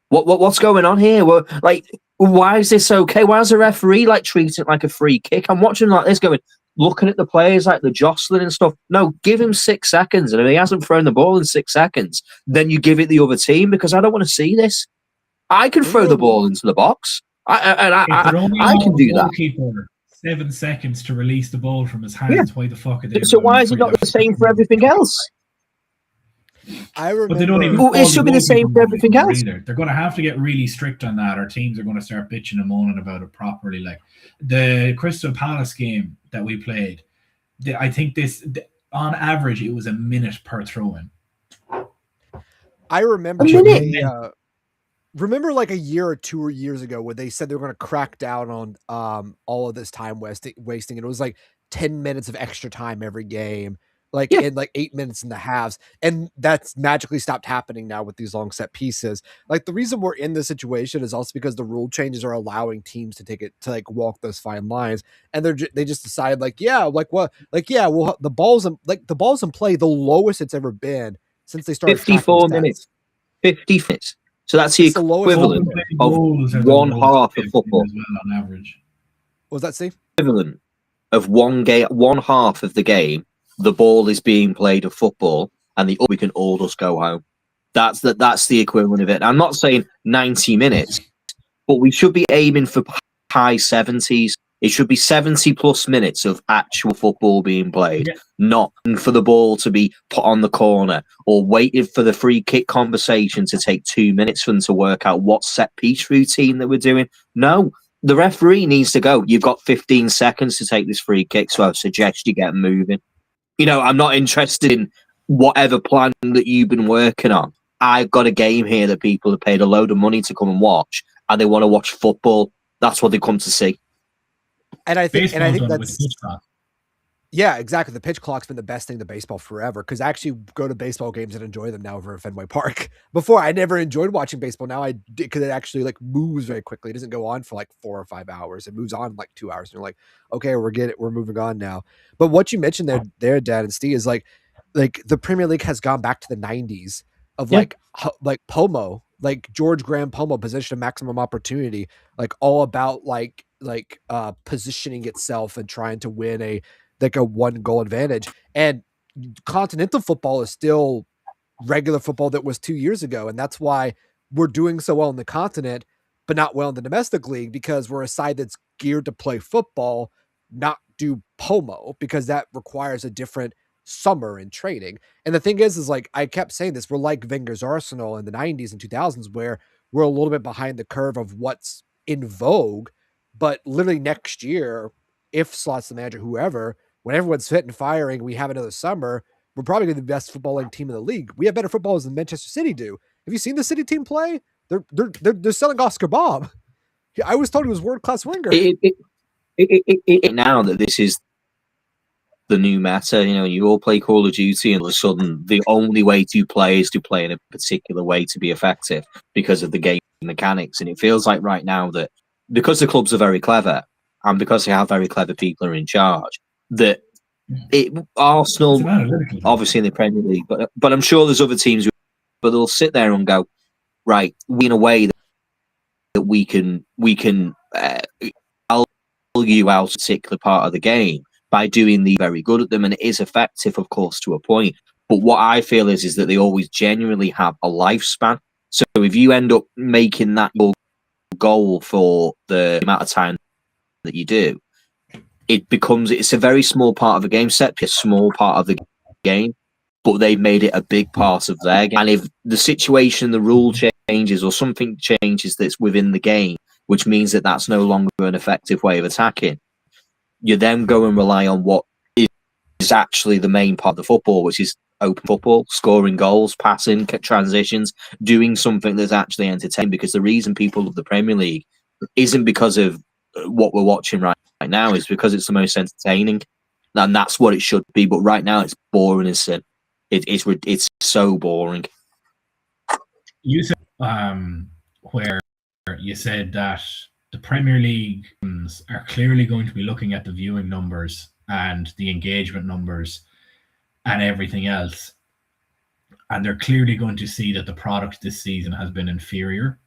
Speaker 3: What's going on here? Well, like, why is this okay? Why does the referee treat it like a free kick? I'm watching like this, looking at the players like the jostling and stuff. No, give him 6 seconds, and if he hasn't thrown the ball in 6 seconds, then you give it the other team, because I don't want to see this. I can throw the ball into the box. I can do that.
Speaker 4: 7 seconds to release the ball from his hands. Yeah. Why the fuck are they?
Speaker 3: So why is it not the same for everything else?
Speaker 2: I remember.
Speaker 4: But they don't even
Speaker 3: it should be the same for everything else.
Speaker 4: Either. They're going to have to get really strict on that, or teams are going to start bitching and moaning about it properly. Like the Crystal Palace game that we played, I think on average it was a minute per throw-in.
Speaker 2: I remember. Remember like a year or 2 years ago when they said they were going to crack down on all of this time wasting, and it was like 10 minutes of extra time every game, in 8 minutes in the halves, and that's magically stopped happening now with these long set pieces. Like the reason we're in this situation is also because the rule changes are allowing teams to take it to walk those fine lines, and they just decide the ball's in play the lowest it's ever been since they started
Speaker 3: 54 minutes. 50 minutes. So that's the equivalent of one half of football.
Speaker 4: As well, on average.
Speaker 2: What was that, Steve?
Speaker 3: Equivalent of one half of the game, the ball is being played of football, and we can all just go home. That's the equivalent of it. I'm not saying 90 minutes, but we should be aiming for high 70s. It should be 70 plus minutes of actual football being played, not for the ball to be put on the corner or waiting for the free kick conversation to take 2 minutes for them to work out what set piece routine that we're doing. No, the referee needs to go. You've got 15 seconds to take this free kick, so I suggest you get moving. I'm not interested in whatever plan that you've been working on. I've got a game here that people have paid a load of money to come and watch, and they want to watch football. That's what they come to see.
Speaker 2: And I think that's exactly. The pitch clock's been the best thing to baseball forever, because I actually go to baseball games and enjoy them now over at Fenway Park. Before, I never enjoyed watching baseball. Now I did, because it actually moves very quickly. It doesn't go on for 4 or 5 hours. It moves on 2 hours, and you're like, okay, we're moving on now. But what you mentioned there, Dad and Steve, is like the Premier League has gone back to the 90s of Pomo, George Graham Pomo, position of maximum opportunity, all about positioning itself and trying to win a 1-goal advantage. And continental football is still regular football that was 2 years ago, and that's why we're doing so well in the continent but not well in the domestic league, because we're a side that's geared to play football, not do Pomo, because that requires a different summer in training. And the thing is I kept saying this, we're like Wenger's Arsenal in the 90s and 2000s, where we're a little bit behind the curve of what's in vogue. But literally next year, if Slot's the manager, whoever, when everyone's fit and firing, we have another summer, we're probably going to be the best footballing team in the league. We have better footballers than Manchester City do. Have you seen the City team play? They're selling Oscar Bob. I was told he was world-class winger.
Speaker 3: Now that this is the new meta, you all play Call of Duty, and all of a sudden the only way to play is to play in a particular way to be effective because of the game mechanics. And it feels like right now that because the clubs are very clever, and because they have very clever people who are in charge, that Arsenal, obviously in the Premier League, but I'm sure there's other teams, but they'll sit there and go, right, we in a way that we can value out a particular part of the game by doing the very good at them, and it is effective, of course, to a point. But what I feel is that they always genuinely have a lifespan. So if you end up making that your goal for the amount of time that you do, it's a very small part of the game, a small part of the game, but they've made it a big part of their game. And if the situation, the rule changes, or something changes that's within the game, which means that that's no longer an effective way of attacking, you then go and rely on what is actually the main part of the football, which is open football, scoring goals, passing, transitions, doing something that's actually entertaining. Because the reason people love the Premier League isn't because of what we're watching right now is because it's the most entertaining, and that's what it should be. But right now, it's boring as sin. It's so boring.
Speaker 4: You said where you said that the Premier League are clearly going to be looking at the viewing numbers and the engagement numbers and everything else, and they're clearly going to see that the product this season has been inferior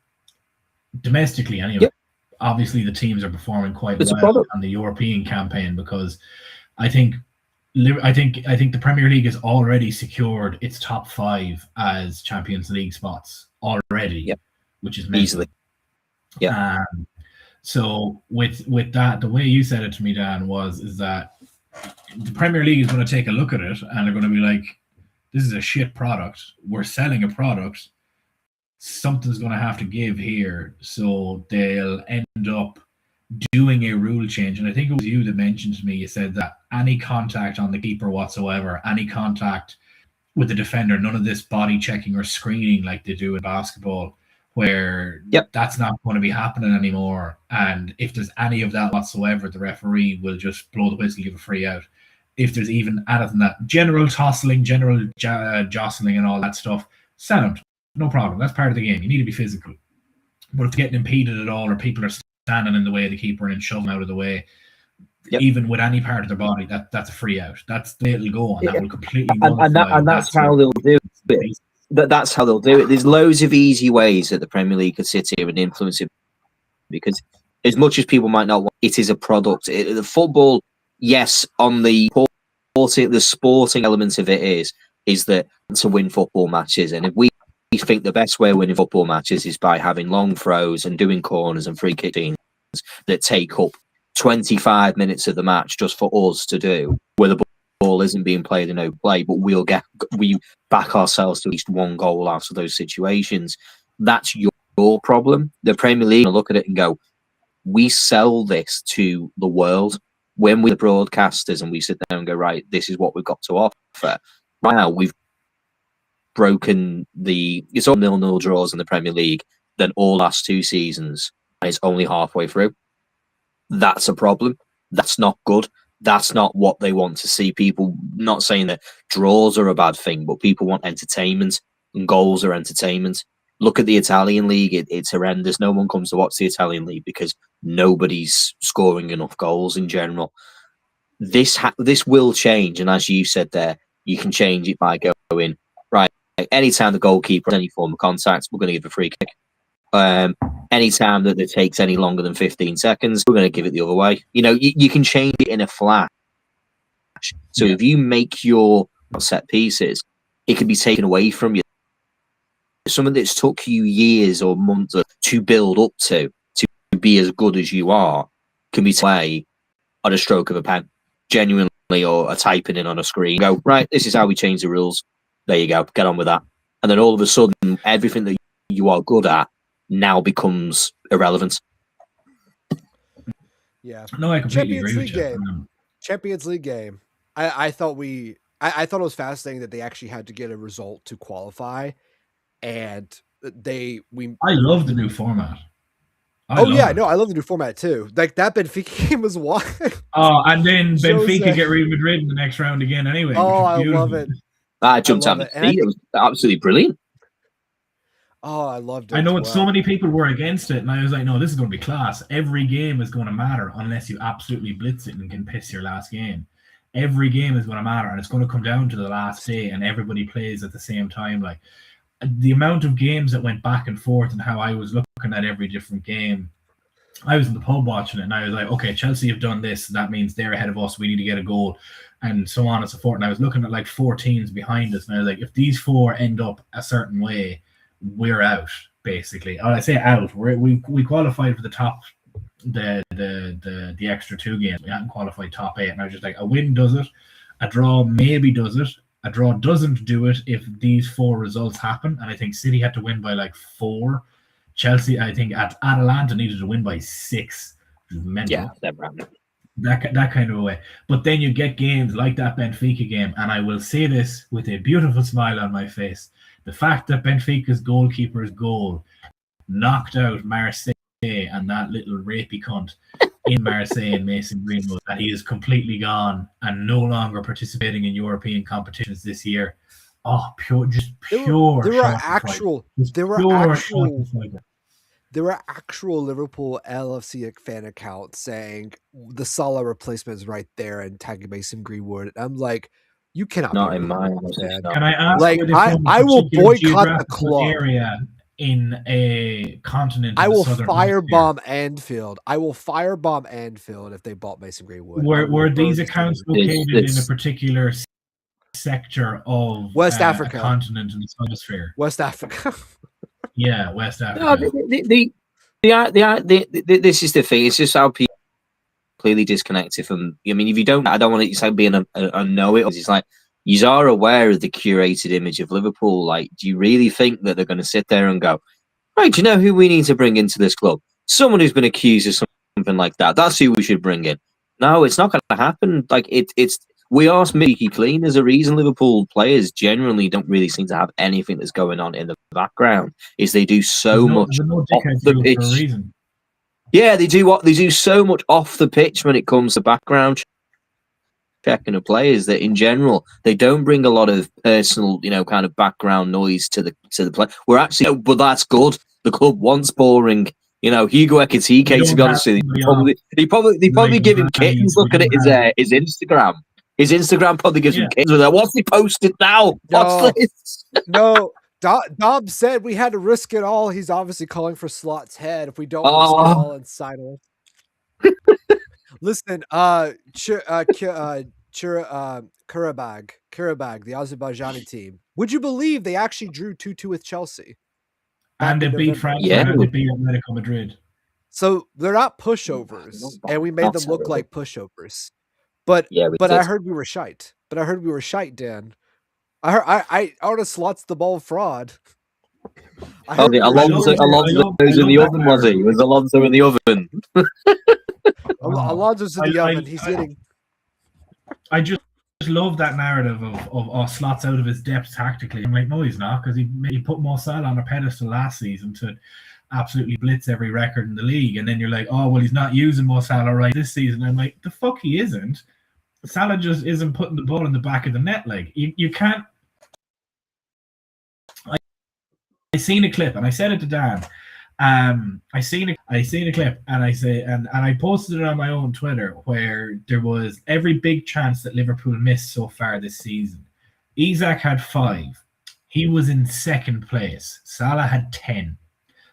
Speaker 4: domestically anyway.
Speaker 3: Yep.
Speaker 4: Obviously the teams are performing quite well on the European campaign, because I think the Premier League has already secured its top 5 as Champions League spots already.
Speaker 3: Yep.
Speaker 4: Which is
Speaker 3: easily.
Speaker 4: Yeah. So with that, the way you said it to me, Dan, is that the Premier League is going to take a look at it and they're going to be like, this is a shit product. We're selling a product. Something's going to have to give here. So they'll end up doing a rule change. And I think it was you that mentioned to me, you said that any contact on the keeper whatsoever, any contact with the defender, none of this body checking or screening like they do in basketball, where that's not going to be happening anymore. And if there's any of that whatsoever, the referee will just blow the whistle, give a free out. If there's even anything that general tossling, general jostling and all that stuff, sound, no problem. That's part of the game. You need to be physical. But if getting impeded at all, or people are standing in the way of the keeper and shoving out of the way, even with any part of their body, that's a free out. That's the way it'll go on. That will completely
Speaker 3: and that's how they'll do it. That's how they'll do it. There's loads of easy ways that the Premier League could sit here and influence it, because as much as people might not want, it is a product. The football, yes, on the sporting element of it is that to win football matches. And if we think the best way of winning football matches is by having long throws and doing corners and free kick teams that take up 25 minutes of the match just for us to do, where the ball isn't being played in no play, but we back ourselves to at least one goal out of those situations. That's your problem. The Premier League will look at it and go, we sell this to the world. When we're the broadcasters and we sit down and go, right, this is what we've got to offer. Right now, we've broken it's all 0-0 draws in the Premier League than all last 2 seasons, and it's only halfway through. That's a problem. That's not good. That's not what they want to see. People, not saying that draws are a bad thing, but people want entertainment, and goals are entertainment. Look at the Italian league. It's horrendous. No one comes to watch the Italian league because nobody's scoring enough goals in general. This will change, and as you said there, you can change it by going, right, anytime the goalkeeper has any form of contact, we're going to give a free kick. Anytime that it takes any longer than 15 seconds, we're going to give it the other way. You can change it in a flash. So if you make your set pieces, it can be taken away from you. Something that's took you years or months to build up to be as good as you are can be taken away on a stroke of a pen, genuinely, or a typing in on a screen. Go, right, this is how we change the rules. There you go, get on with that. And then all of a sudden, everything that you are good at now becomes irrelevant.
Speaker 2: Yeah.
Speaker 4: No, I completely agree with you.
Speaker 2: Champions League game. I thought it was fascinating that they actually had to get a result to qualify, and I
Speaker 4: love the new format.
Speaker 2: I love the new format too. Like that Benfica game was wild.
Speaker 4: Oh, and then Benfica get Real Madrid in the next round again anyway.
Speaker 2: Oh, I love it.
Speaker 3: I jumped on the feet. It was absolutely brilliant.
Speaker 2: Oh, I loved it.
Speaker 4: I know so many people were against it, and I was like, no, this is going to be class. Every game is going to matter unless you absolutely blitz it and can piss your last game. Every game is going to matter, and it's going to come down to the last day, and everybody plays at the same time. Like the amount of games that went back and forth, and how I was looking at every different game. I was in the pub watching it, and I was like, okay, Chelsea have done this. That means they're ahead of us. We need to get a goal, and so on and so forth. And I was looking at like 4 teams behind us, and I was like, if these 4 end up a certain way, we're out, basically. Or I say out. We qualified for the top, the extra 2 games. We hadn't qualified top 8, and I was just like, a win does it, a draw maybe does it, a draw doesn't do it if these 4 results happen. And I think City had to win by like 4. Chelsea, I think, at Atalanta needed to win by 6. Mental.
Speaker 3: Yeah,
Speaker 4: that kind of a way. But then you get games like that Benfica game, and I will say this with a beautiful smile on my face. The fact that Benfica's goalkeeper's goal knocked out Marseille and that little rapey cunt in Marseille and Mason Greenwood that he is completely gone and no longer participating in European competitions this year. Oh, pure.
Speaker 2: There were actual Liverpool LFC fan accounts saying the Salah replacement is right there and tagging Mason Greenwood. I'm like, you cannot.
Speaker 3: Not in mine.
Speaker 4: Can I ask?
Speaker 2: Like, I will boycott the club
Speaker 4: area in a continent.
Speaker 2: I will firebomb Anfield. I will firebomb Anfield if they bought Mason Greenwood.
Speaker 4: Were these accounts located in a particular sector of
Speaker 2: West Africa,
Speaker 4: a continent in the hemisphere?
Speaker 2: West Africa.
Speaker 4: Yeah, West Africa.
Speaker 3: No, this is the thing. It's just how people clearly disconnected from. I mean, if you don't, I don't want it to being a know it. It's like you are aware of the curated image of Liverpool. Like, do you really think that they're going to sit there and go, right? Do you know who we need to bring into this club? Someone who's been accused of something like that. That's who we should bring in. No, it's not going to happen. Like it's. We are squeaky clean. There's a reason Liverpool players generally don't really seem to have anything that's going on in the background. Is they do so much off the pitch. Yeah, they do so much off the pitch when it comes to background checking of players that, in general, they don't bring a lot of personal, kind of background noise to the play. We're actually, but that's good. The club wants boring. Hugo Ekitike, to be honest with you, they probably give him kittens looking at his Instagram. His Instagram probably gives him kids with that. What's he posted now? What's this?
Speaker 2: No, Dom said we had to risk it all. He's obviously calling for Slot's head if we don't risk it all and sign him. Listen, Karabag, the Azerbaijani team. Would you believe they actually drew 2-2 with Chelsea?
Speaker 4: And they beat France and they beat Atletico Madrid.
Speaker 2: So they're not pushovers, and we made them look like pushovers. But I heard we were shite. Dan. I heard Slot's the ball fraud.
Speaker 3: Alonso was in the oven, was he? Was Alonso in the oven?
Speaker 2: Alonso's in the oven. He's hitting.
Speaker 4: I just love that narrative of Slot's out of his depth tactically. I'm like, no, he's not, because he put Mo Salah on a pedestal last season to absolutely blitz every record in the league, and then you're like, oh well, he's not using Mo Salah right this season. I'm like, the fuck he isn't. Salah just isn't putting the ball in the back of the net. Like you can't. I seen a clip and I said it to Dan. I seen a clip and I posted it on my own Twitter where there was every big chance that Liverpool missed so far this season. Isak had 5. He was in second place. Salah had 10.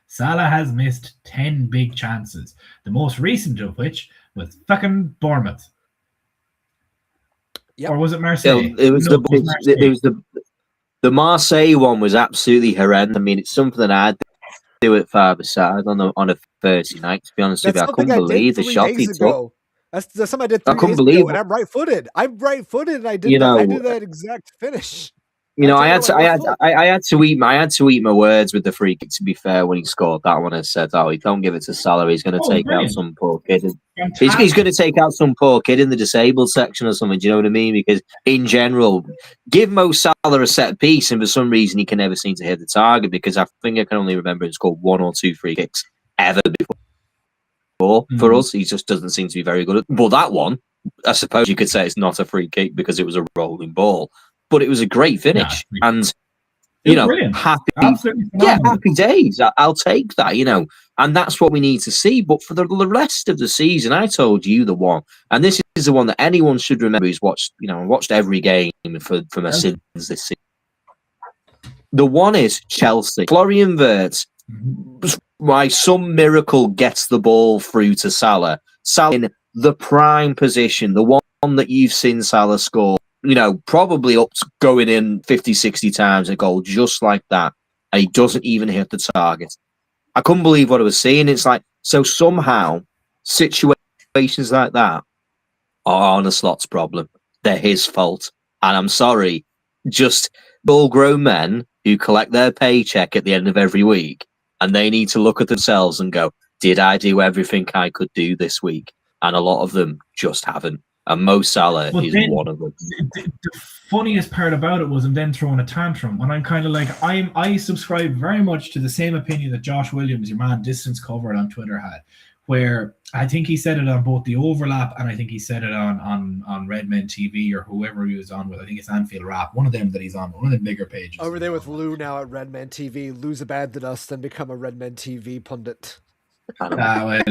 Speaker 4: Salah has missed 10 big chances. The most recent of which was fucking Bournemouth. Yep. Or was it Marseille?
Speaker 3: It was the Marseille one was absolutely horrendous. I mean, it's something that I'd do at 5-a-side on a Thursday night. To be honest with you, I couldn't believe the shot he took.
Speaker 2: That's something I did 3 days ago, and I'm right-footed. And I did that exact finish.
Speaker 3: I had to eat my words with the free kick. To be fair, when he scored that one, I said, "Oh, don't give it to Salah. He's going to take out some poor kid. He's going to take out some poor kid in the disabled section or something." Do you know what I mean? Because in general, give Mo Salah a set piece, and for some reason he can never seem to hit the target. Because I think I can only remember him scored 1 or 2 free kicks ever before. For us, he just doesn't seem to be very good at. But that one, I suppose you could say it's not a free kick because it was a rolling ball. But it was a great finish, and happy days. I'll take that, and that's what we need to see. But for the rest of the season, I told you the one, and this is the one that anyone should remember who's watched, watched every game for my sins this season. The one is Chelsea. Florian Wirtz, by some miracle, gets the ball through to Salah. Salah in the prime position, the one that you've seen Salah score. Probably up to going in 50, 60 times a goal, just like that. And he doesn't even hit the target. I couldn't believe what I was seeing. It's like, so somehow, situations like that are Arne Slot's problem. They're his fault. And I'm sorry, just full-grown men who collect their paycheck at the end of every week, and they need to look at themselves and go, did I do everything I could do this week? And a lot of them just haven't. And Mo Salah is one of them.
Speaker 4: The funniest part about it was him then throwing a tantrum. And I'm kind of like, I subscribe very much to the same opinion that Josh Williams, your man Distance Covered on Twitter, had, where I think he said it on both the overlap and I think he said it on Redmen TV or whoever he was on with. I think it's Anfield Rap, one of them that he's on, one of the bigger pages.
Speaker 2: Over there with Lou now at Redmen TV. Lou's abandoned us, then become a Redmen TV pundit.
Speaker 4: Well,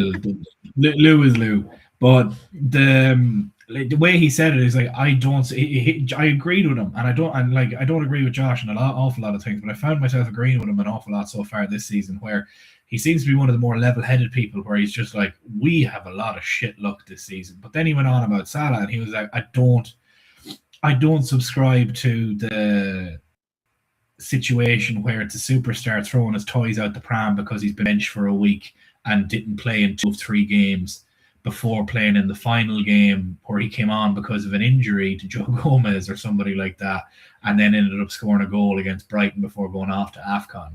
Speaker 4: Lou is Lou, but the way he said it is like I agreed with him, and I don't agree with Josh on an awful lot of things, but I found myself agreeing with him an awful lot so far this season, where he seems to be one of the more level-headed people, where he's just like, we have a lot of shit luck this season. But then he went on about Salah, and he was like, I don't subscribe to the situation where it's a superstar throwing his toys out the pram because he's been benched for a week and didn't play in 2 of 3 games before playing in the final game where he came on because of an injury to Joe Gomez or somebody like that, and then ended up scoring a goal against Brighton before going off to AFCON.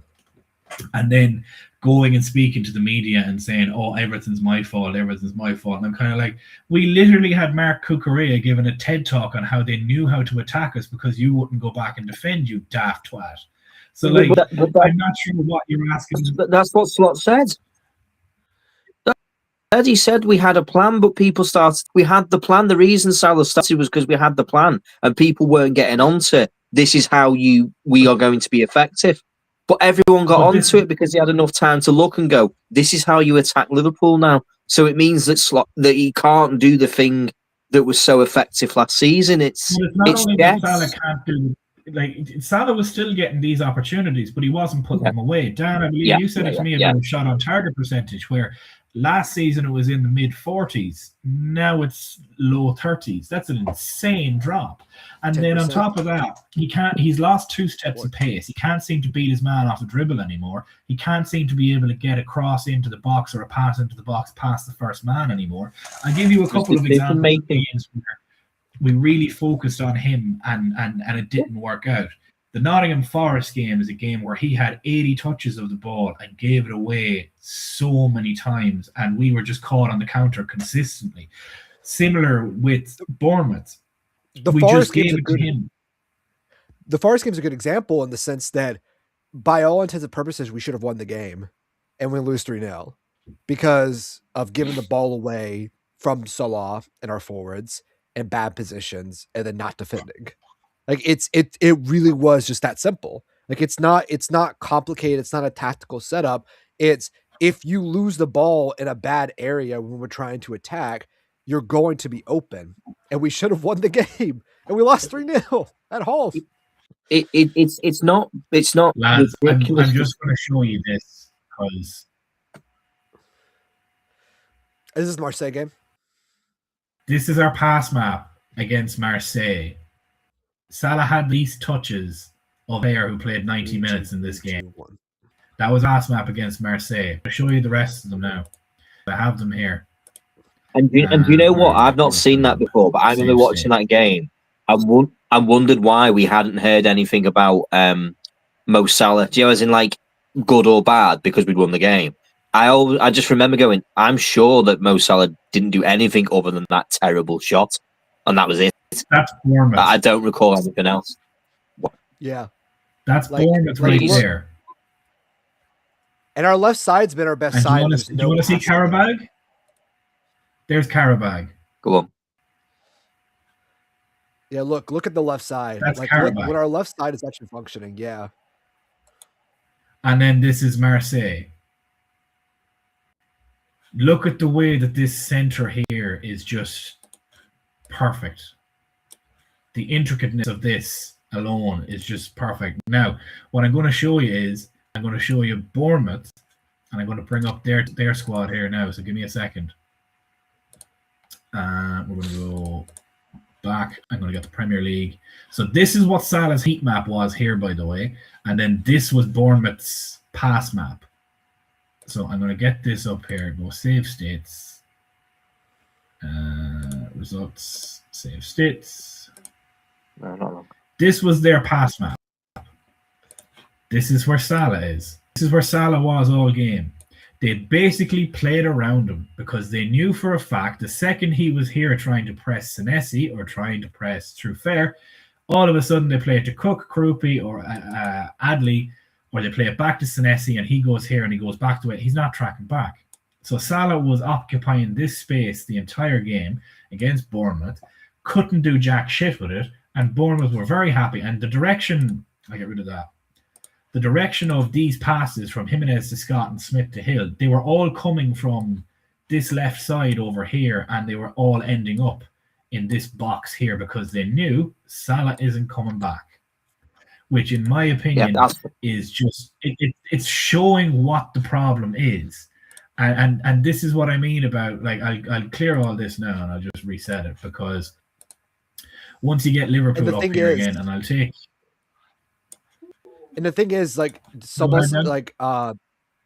Speaker 4: And then going and speaking to the media and saying, oh, everything's my fault. And I'm kind of like, we literally had Mark Cucurella giving a TED talk on how they knew how to attack us because you wouldn't go back and defend, you daft twat. So, like, I'm not sure what you're asking.
Speaker 3: That's what Slot said. He said we had a plan, but people started. We had the plan. The reason Salah started was because we had the plan, and people weren't getting onto. This is how we are going to be effective. But everyone got onto it because he had enough time to look and go, this is how you attack Liverpool now. So it means that he can't do the thing that was so effective last season. It's
Speaker 4: only that Salah can't do. Like, Salah was still getting these opportunities, but he wasn't putting them away. Dan, I believe you said it to me about shot on target percentage, where last season it was in the mid 40s. Now it's low 30s. That's an insane drop. And 10%. Then on top of that, he's lost 2 steps of pace. He can't seem to beat his man off a dribble anymore. He can't seem to be able to get a cross into the box or a pass into the box past the first man anymore. I'll give you a couple of examples of games where we really focused on him and it didn't work out. The Nottingham Forest game is a game where he had 80 touches of the ball and gave it away so many times, and we were just caught on the counter consistently. Similar with Bournemouth.
Speaker 2: The Forest game's a good example in the sense that, by all intents and purposes, we should have won the game, and we lose 3-0 because of giving the ball away from Salah and our forwards and bad positions, and then not defending. Like it really was just that simple. Like it's not complicated. It's not a tactical setup. It's if you lose the ball in a bad area when we're trying to attack, you're going to be open. And we should have won the game. And we lost 3-0 at home.
Speaker 3: It's not
Speaker 4: Lads, I'm just going to show you this because
Speaker 2: is this the Marseille game?
Speaker 4: This is our pass map against Marseille. Salah had least touches of a player who played 90 minutes in this game. That was pass map against Marseille. I'll show you the rest of them now. I have them here.
Speaker 3: And you know what? I've not seen that before, but I remember watching that game. I wondered why we hadn't heard anything about Mo Salah. Do you know, as in like good or bad because we'd won the game. I just remember going, I'm sure that Mo Salah didn't do anything other than that terrible shot, and that was it.
Speaker 4: That's Bournemouth.
Speaker 3: I don't recall anything else.
Speaker 2: Yeah.
Speaker 4: That's Bournemouth right there.
Speaker 2: And our left side's been our best side.
Speaker 4: Do you want to see Karabag? There's Karabag.
Speaker 3: Go on.
Speaker 2: Yeah, look at the left side.
Speaker 4: That's
Speaker 2: like
Speaker 4: Karabag.
Speaker 2: when our left side is actually functioning, yeah.
Speaker 4: And then this is Marseille. Look at the way that this center here is just perfect. The intricateness of this alone is just perfect. Now, what I'm going to show you is I'm going to show you Bournemouth, and I'm going to bring up their squad here now. So give me a second. We're going to go back. I'm going to get the Premier League. So this is what Salah's heat map was here, by the way. And then this was Bournemouth's pass map. So I'm going to get this up here. Go save states. Results. Save states.
Speaker 3: No.
Speaker 4: This was their pass map. This is where Salah is. This is where Salah was all game. They basically played around him because they knew for a fact the second he was here trying to press Senesi or trying to press Truffert, all of a sudden they play it to Cook, Krupi, or Adley, or they play it back to Senesi and he goes here and he goes back to it. He's not tracking back. So Salah was occupying this space the entire game against Bournemouth, couldn't do jack shit with it, and Bournemouth were very happy. And the direction, I get rid of that, the direction of these passes from Jimenez to Scott and Smith to Hill, they were all coming from this left side over here, and they were all ending up in this box here because they knew Salah isn't coming back. Which, in my opinion, is just it's showing what the problem is, and this is what I mean about, like, I'll clear all this now and I'll just reset it, because once you get Liverpool up here again, and I'll take.
Speaker 2: And the thing is, like, I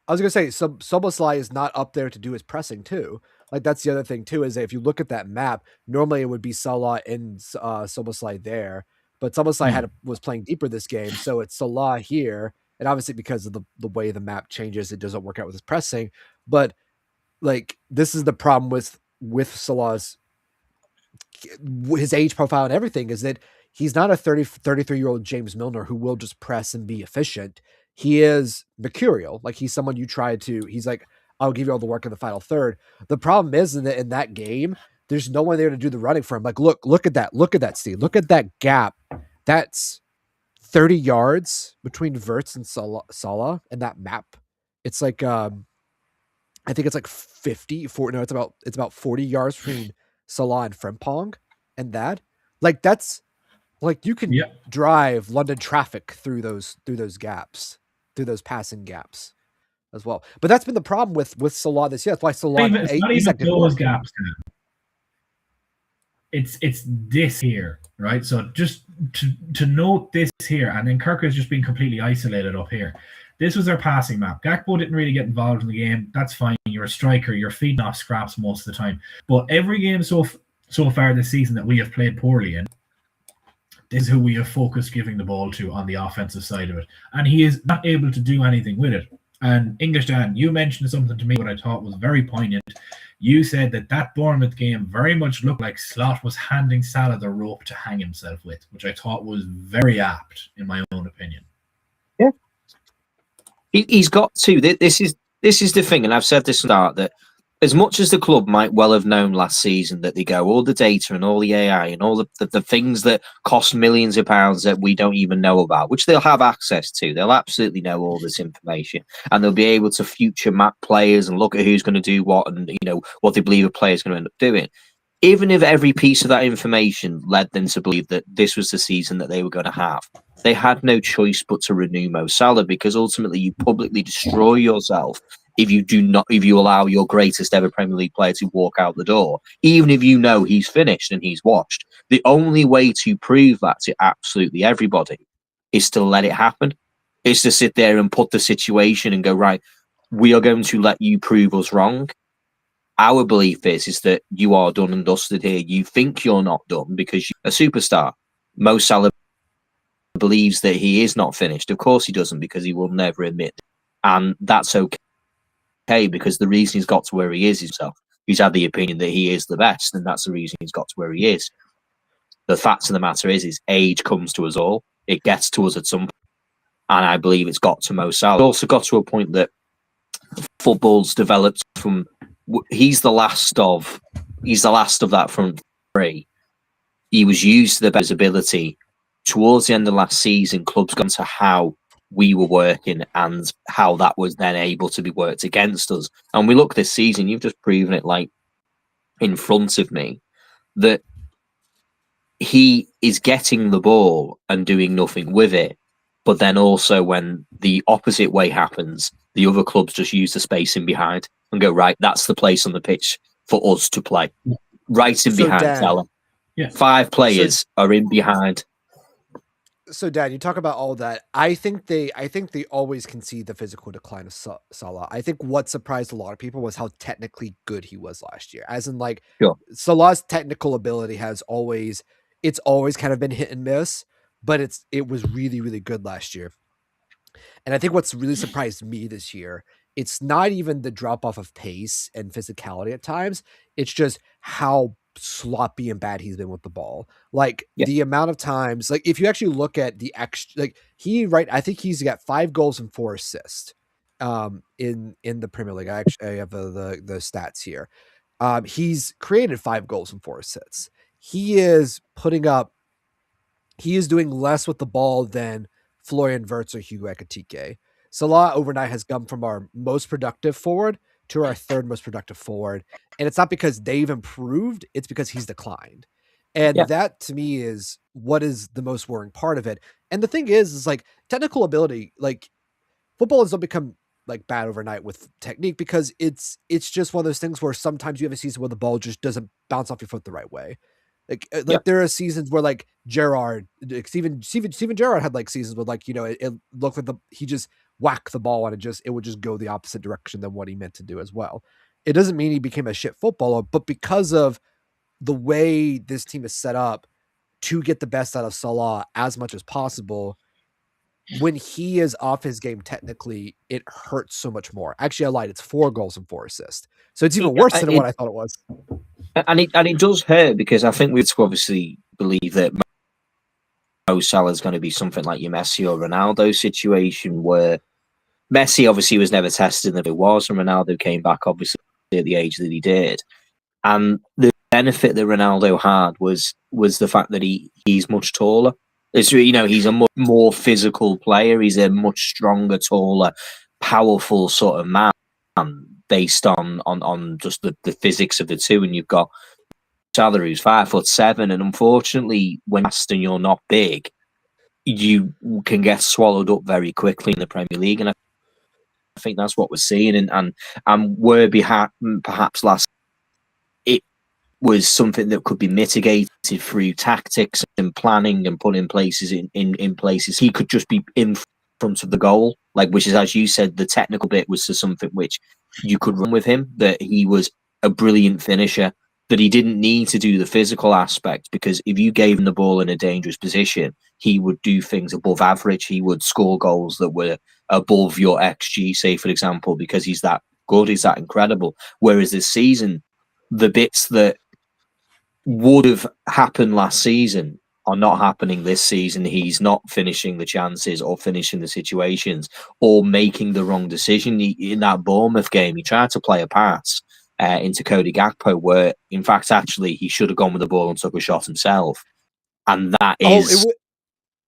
Speaker 2: was gonna say, Szoboszlai is not up there to do his pressing too. Like, that's the other thing too, is that if you look at that map, normally it would be Salah and Szoboszlai there. But Szoboszlai was playing deeper this game, so it's Salah here, and obviously because of the way the map changes, it doesn't work out with his pressing. But, like, this is the problem with Salah's his age profile and everything, is that he's not a 33-year-old James Milner who will just press and be efficient. He is mercurial. Like, he's someone you try to. He's like, I'll give you all the work in the final third. The problem is in that game, there's no one there to do the running for him. Like, look at that, Steve. Look at that gap. That's 30 yards between Wirtz and Salah in that map. It's like, I think it's like it's about 40 yards between Salah and Frimpong, and that. Like, that's, like, you can drive London traffic through those gaps, through those passing gaps as well. But that's been the problem with Salah this year. That's why Salah.
Speaker 4: It's not even those gaps. It's this here, right? So just to note this here, and then Kirk has just been completely isolated up here. This was our passing map. Gakpo didn't really get involved in the game. That's fine. You're a striker. You're feeding off scraps most of the time. But every game so far this season that we have played poorly in, this is who we have focused giving the ball to on the offensive side of it. And he is not able to do anything with it. And English Dan, you mentioned something to me what I thought was very poignant. You said that Bournemouth game very much looked like Slot was handing Salah the rope to hang himself with, which I thought was very apt, in my own opinion.
Speaker 3: Yeah, he's got to. This is the thing, and I've said this from the start, that as much as the club might well have known last season that they go all the data and all the AI and all the things that cost millions of pounds that we don't even know about, which they'll have access to. They'll absolutely know all this information, and they'll be able to future map players and look at who's going to do what, and what they believe a player is going to end up doing. Even if every piece of that information led them to believe that this was the season that they were going to have, they had no choice but to renew Mo Salah, because ultimately you publicly destroy yourself if you allow your greatest ever Premier League player to walk out the door, even if you know he's finished and he's washed. The only way to prove that to absolutely everybody is to let it happen. Is to sit there and put the situation and go, right, we are going to let you prove us wrong. Our belief is that you are done and dusted here. You think you're not done because you're a superstar. Mo Salah believes that he is not finished. Of course he doesn't, because he will never admit it. And that's okay. Because the reason he's got to where he is himself. He's had the opinion that he is the best, and that's the reason he's got to where he is. The fact of the matter is age comes to us all. It gets to us at some point, and I believe it's got to Mo Salah. It's also got to a point that football's developed from. He's the last of that front three. He was used to the best ability. Towards the end of last season, clubs got into how we were working and how that was then able to be worked against us. And we look this season, you've just proven it, like, in front of me, that he is getting the ball and doing nothing with it. But then also when the opposite way happens, the other clubs just use the space in behind and go, right, that's the place on the pitch for us to play. Right in behind, Salah.
Speaker 4: Yeah. 5
Speaker 3: players are in behind.
Speaker 2: So, Dad, you talk about all that. I think they always concede the physical decline of Salah. I think what surprised a lot of people was how technically good he was last year. As in, like, Salah's technical ability has always kind of been hit and miss, but it was really, really good last year. And I think what's really surprised me this year, it's not even the drop off of pace and physicality at times. It's just how sloppy and bad he's been with the ball. Like, the amount of times, like, if you actually look at the extra, like, I think he's got 5 goals and 4 assists. in the Premier League. I have the stats here. He's created 5 goals and 4 assists. He is doing less with the ball than Florian Wirtz or Hugo Ekitike. Salah overnight has gone from our most productive forward to our 3rd most productive forward. And it's not because they've improved, it's because he's declined. And that to me is what is the most worrying part of it. And the thing is like technical ability, like footballers don't become like bad overnight with technique because it's just one of those things where sometimes you have a season where the ball just doesn't bounce off your foot the right way. Like there are seasons where like Gerrard, Steven Gerrard had like seasons where like, you know, it looked like he just whacked the ball and it would just go the opposite direction than what he meant to do as well. It doesn't mean he became a shit footballer, but because of the way this team is set up to get the best out of Salah as much as possible, when he is off his game technically, it hurts so much more. Actually, I lied. It's 4 goals and 4 assists. So it's even worse than what I thought it was.
Speaker 3: And it does hurt because I think we'd obviously believe that Mo Salah is going to be something like your Messi or Ronaldo situation, where Messi obviously was never tested than it was, and Ronaldo came back obviously at the age that he did. And the benefit that Ronaldo had was the fact that he's much taller. It's, you know, he's a much more physical player. He's a much stronger, taller, powerful sort of man based on just the physics of the two. And you've got Salah, who's 5'7", and unfortunately, when you're not big, you can get swallowed up very quickly in the Premier League. And I think that's what we're seeing. And where perhaps last it was something that could be mitigated through tactics and planning and put in places in places. He could just be in front of the goal, like, which is, as you said, the technical bit was something which you could run with him, that he was a brilliant finisher, that he didn't need to do the physical aspect, because if you gave him the ball in a dangerous position, he would do things above average. He would score goals that were above your XG, say, for example, because he's that good, he's that incredible. Whereas this season, the bits that would have happened last season are not happening this season. He's not finishing the chances or finishing the situations or making the wrong decision. In that Bournemouth game, he tried to play a pass into Cody Gakpo, where, in fact, actually, he should have gone with the ball and took a shot himself. And that is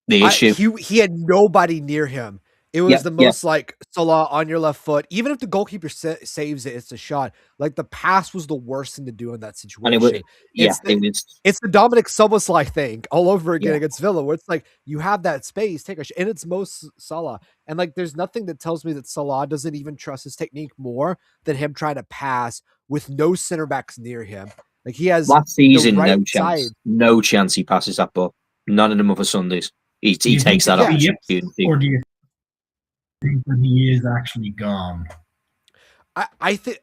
Speaker 3: the issue.
Speaker 2: He had nobody near him. It was the most like Salah on your left foot. Even if the goalkeeper saves it, it's a shot. Like, the pass was the worst thing to do in that situation. It's the Dominic Szoboszlai thing all over again against Villa, where it's like you have that space, take a shot, and it's Mo Salah. And like, there's nothing that tells me that Salah doesn't even trust his technique more than him trying to pass with no center backs near him. Like, he has
Speaker 3: last season, no chance he passes that ball. None of them other Sundays. He takes that opportunity.
Speaker 4: Or do you think that he is actually gone?
Speaker 2: I think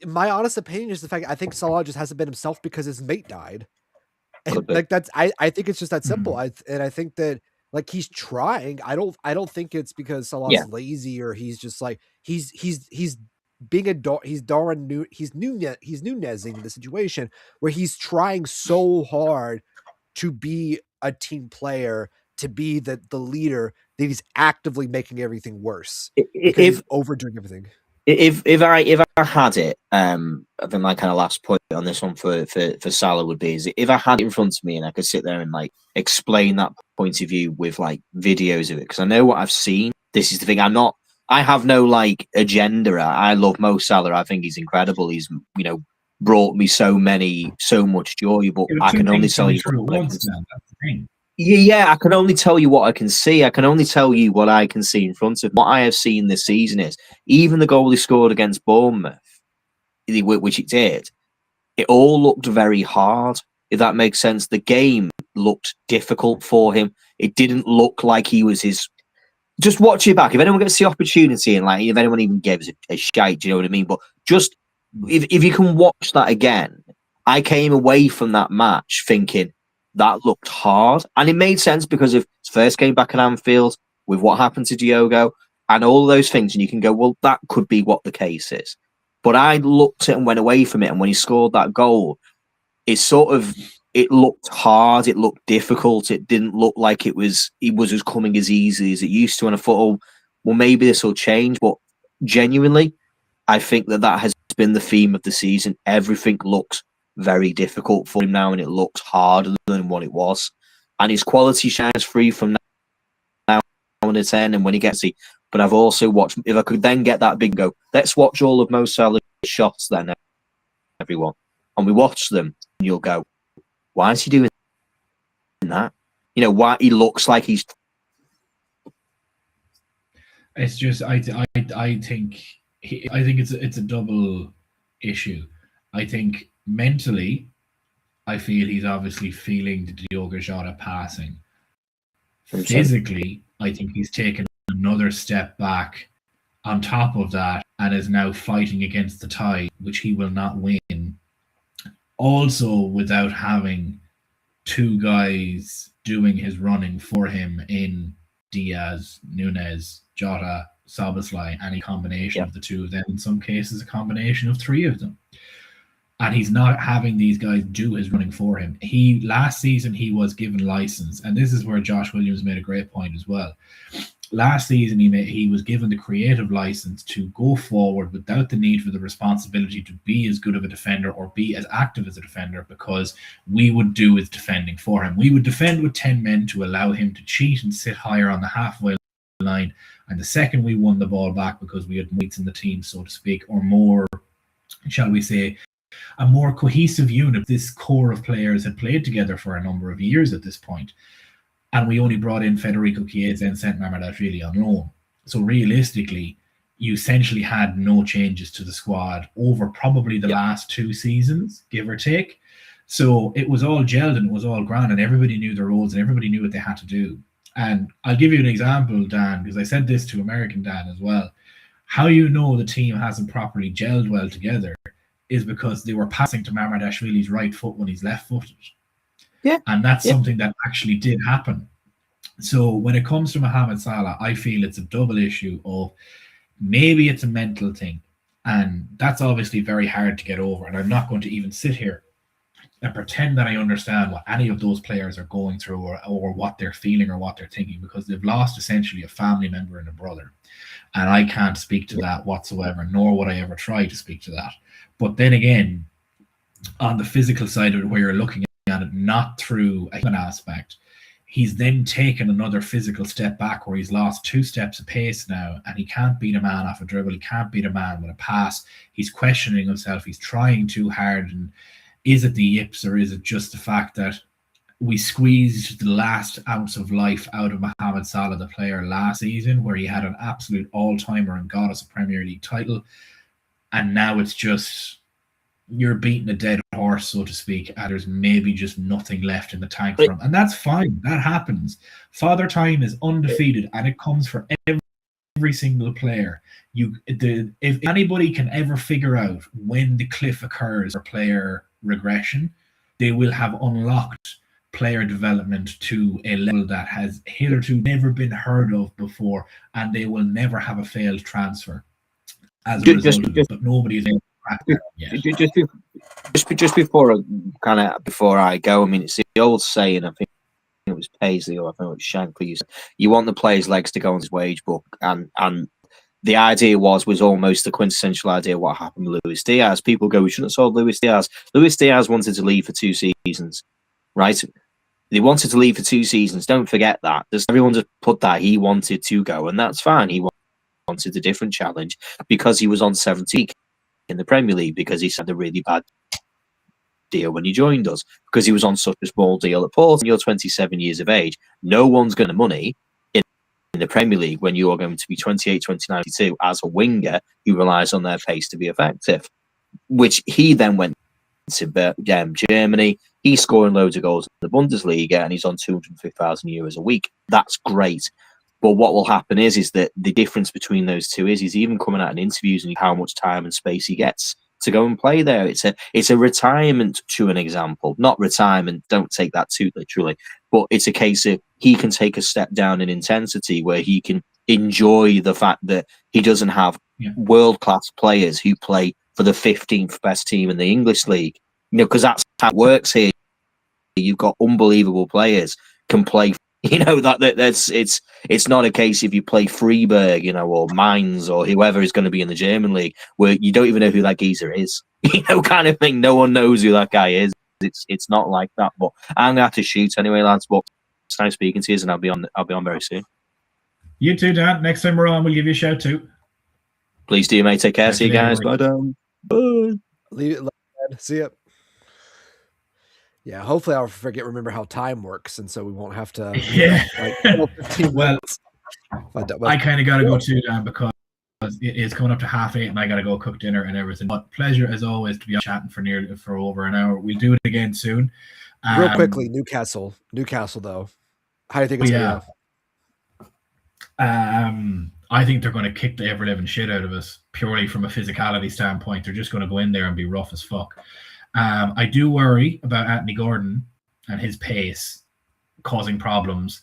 Speaker 2: my honest opinion is the fact I think Salah just hasn't been himself because his mate died. And like, that's I think it's just that simple. And I think that, like, he's trying. I don't think it's because Salah's lazy, or he's just like he's being he's Nunezing the situation where he's trying so hard to be a team player, to be the leader, that he's actively making everything worse. He's overdoing everything.
Speaker 3: If I had it, I think my kind of last point on this one for Salah would be, is if I had it in front of me and I could sit there and like explain that point of view with like videos of it, because I know what I've seen. This is the thing. I have no like agenda. I love Mo Salah. I think he's incredible. He's, you know, brought me so much joy. But I can only tell you. I can only tell you what I can see. I can only tell you what I can see in front of me. What I have seen this season is, even the goal he scored against Bournemouth, which it did, it all looked very hard, if that makes sense. The game looked difficult for him. It didn't look like he was his... Just watch it back. If anyone gets the opportunity, and like, if anyone even gives a shite, do you know what I mean? But just, if you can watch that again, I came away from that match thinking, that looked hard. And it made sense because of his first game back at Anfield, with what happened to Diogo, and all those things. And you can go, well, that could be what the case is. But I looked at it and went away from it. And when he scored that goal, it looked hard. It looked difficult. It didn't look like it was coming as easy as it used to. And I thought, oh, well, maybe this will change. But genuinely, I think that has been the theme of the season. Everything looks very difficult for him now, and it looks harder than what it was. And his quality shines through from now on to 10, and when he gets it. But I've also watched, if I could then get that big go, let's watch all of Mo Salah's shots then, everyone. And we watch them, and you'll go, why is he doing that? You know, why he looks like he's...
Speaker 4: It's just, I think it's a double issue. I think mentally, I feel he's obviously feeling the Diogo Jota passing. Physically, I think he's taken another step back on top of that and is now fighting against the tide, which he will not win. Also, without having two guys doing his running for him in Diaz, Nunez, Jota, Szoboszlai, any combination of the two of them, in some cases a combination of three of them. And he's not having these guys do his running for him. Last season he was given license, and this is where Josh Williams made a great point as well. Last season he was given the creative license to go forward without the need for the responsibility to be as good of a defender or be as active as a defender, because we would do his defending for him. We would defend with 10 men to allow him to cheat and sit higher on the halfway line. And the second we won the ball back, because we had weights in the team, so to speak, or more, shall we say, a more cohesive unit. This core of players had played together for a number of years at this point. And we only brought in Federico Chiesa and sent Mamardashvili on loan. So realistically, you essentially had no changes to the squad over probably the last 2 seasons, give or take. So it was all gelled and it was all grand, and everybody knew their roles and everybody knew what they had to do. And I'll give you an example, Dan, because I said this to American Dan as well. How you know the team hasn't properly gelled well together is because they were passing to Mamardashvili's right foot when he's left-footed.
Speaker 3: Yeah.
Speaker 4: And that's something that actually did happen. So when it comes to Mohamed Salah, I feel it's a double issue of maybe it's a mental thing. And that's obviously very hard to get over. And I'm not going to even sit here and pretend that I understand what any of those players are going through or what they're feeling or what they're thinking, because they've lost essentially a family member and a brother. And I can't speak to that whatsoever, nor would I ever try to speak to that. But then again, on the physical side of it, where you're looking at it not through a human aspect, he's then taken another physical step back where he's lost 2 steps of pace now, and he can't beat a man off a dribble. He can't beat a man with a pass. He's questioning himself. He's trying too hard. And is it the yips, or is it just the fact that we squeezed the last ounce of life out of Mohamed Salah, the player, last season, where he had an absolute all-timer and got us a Premier League title, and now it's just you're beating a dead horse, so to speak, and there's maybe just nothing left in the tank for him. And that's fine. That happens. Father Time is undefeated, and it comes for every single player. If anybody can ever figure out when the cliff occurs for player regression, they will have unlocked player development to a level that has hitherto never been heard of before, and they will never have a failed transfer as a result of it. But nobody's able to crack that yet.
Speaker 3: Just before I go, I mean, it's the old saying, I think it was Paisley or I think it was Shankly, you want the player's legs to go on his wage book, and the idea was almost the quintessential idea what happened with Luis Diaz. People go, we shouldn't have sold Luis Diaz. Luis Diaz wanted to leave for 2 seasons, right? He wanted to leave for 2 seasons. Don't forget that. Everyone just put that he wanted to go, and that's fine. He wanted a different challenge because he was on 17 in the Premier League, because he had a really bad deal when he joined us, because he was on such a small deal at Porto. You're 27 years of age. No one's going to money in the Premier League when you're going to be 28, 29, 32 as a winger who relies on their pace to be effective, which he then went to Germany. He's scoring loads of goals in the Bundesliga and he's on 250,000 euros a week. That's great. But what will happen is that the difference between those two is he's even coming out in interviews and how much time and space he gets to go and play there. It's a retirement to an example. Not retirement, don't take that too literally, but it's a case of he can take a step down in intensity where he can enjoy the fact that he doesn't have world-class players who play for the 15th best team in the English league. You know, because that's how it works here. You've got unbelievable players can play You know, that's it's not a case if you play Freiburg, you know, or Mainz or whoever is going to be in the German league where you don't even know who that geezer is, you know, kind of thing. No one knows who that guy is. It's not like that. But I'm gonna have to shoot anyway, lads. But it's nice speaking to you, and I'll be on very soon.
Speaker 4: You too, Dan. Next time we're on, we'll give you a shout too.
Speaker 3: Please do, mate. Take care. See you guys. Bye. Bye.
Speaker 2: Leave it. See ya. Yeah, hopefully I'll remember how time works, and so we won't have to.
Speaker 4: Yeah.
Speaker 2: Well,
Speaker 4: I kind of got to go too, Dan, because it's coming up to 8:30, and I got to go cook dinner and everything. But pleasure as always to be chatting for over an hour. We'll do it again soon.
Speaker 2: Real quickly, Newcastle though. How do you think it's going to
Speaker 4: go? I think they're going to kick the ever-living shit out of us purely from a physicality standpoint. They're just going to go in there and be rough as fuck. I do worry about Anthony Gordon and his pace causing problems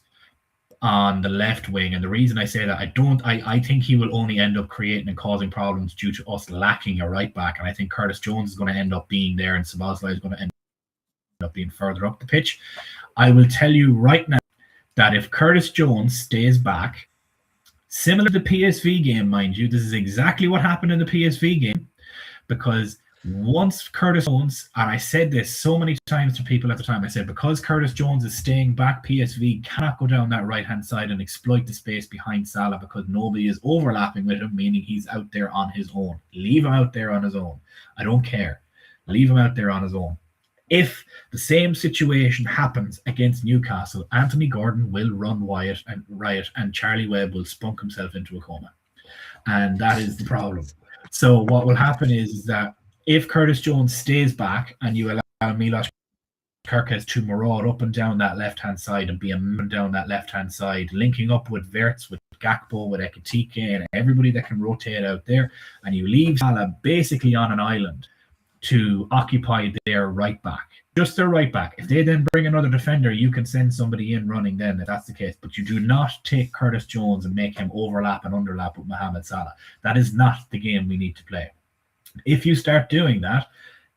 Speaker 4: on the left wing. And the reason I say that, I think he will only end up creating and causing problems due to us lacking a right back. And I think Curtis Jones is going to end up being there and Szoboszlai is going to end up being further up the pitch. I will tell you right now that if Curtis Jones stays back, similar to the PSV game, mind you, this is exactly what happened in the PSV game, because once Curtis Jones, and I said this so many times to people at the time, I said, because Curtis Jones is staying back, PSV cannot go down that right-hand side and exploit the space behind Salah because nobody is overlapping with him, meaning he's out there on his own. Leave him out there on his own. I don't care. Leave him out there on his own. If the same situation happens against Newcastle, Anthony Gordon will run riot and Charlie Webb will spunk himself into a coma. And that is the problem. So what will happen is that if Curtis Jones stays back and you allow Milos Kerkez to maraud up and down that left-hand side and be a man down that left-hand side, linking up with Wirtz, with Gakpo, with Ekitike, and everybody that can rotate out there, and you leave Salah basically on an island to occupy their right back, just their right back. If they then bring another defender, you can send somebody in running then if that's the case. But you do not take Curtis Jones and make him overlap and underlap with Mohamed Salah. That is not the game we need to play. If you start doing that,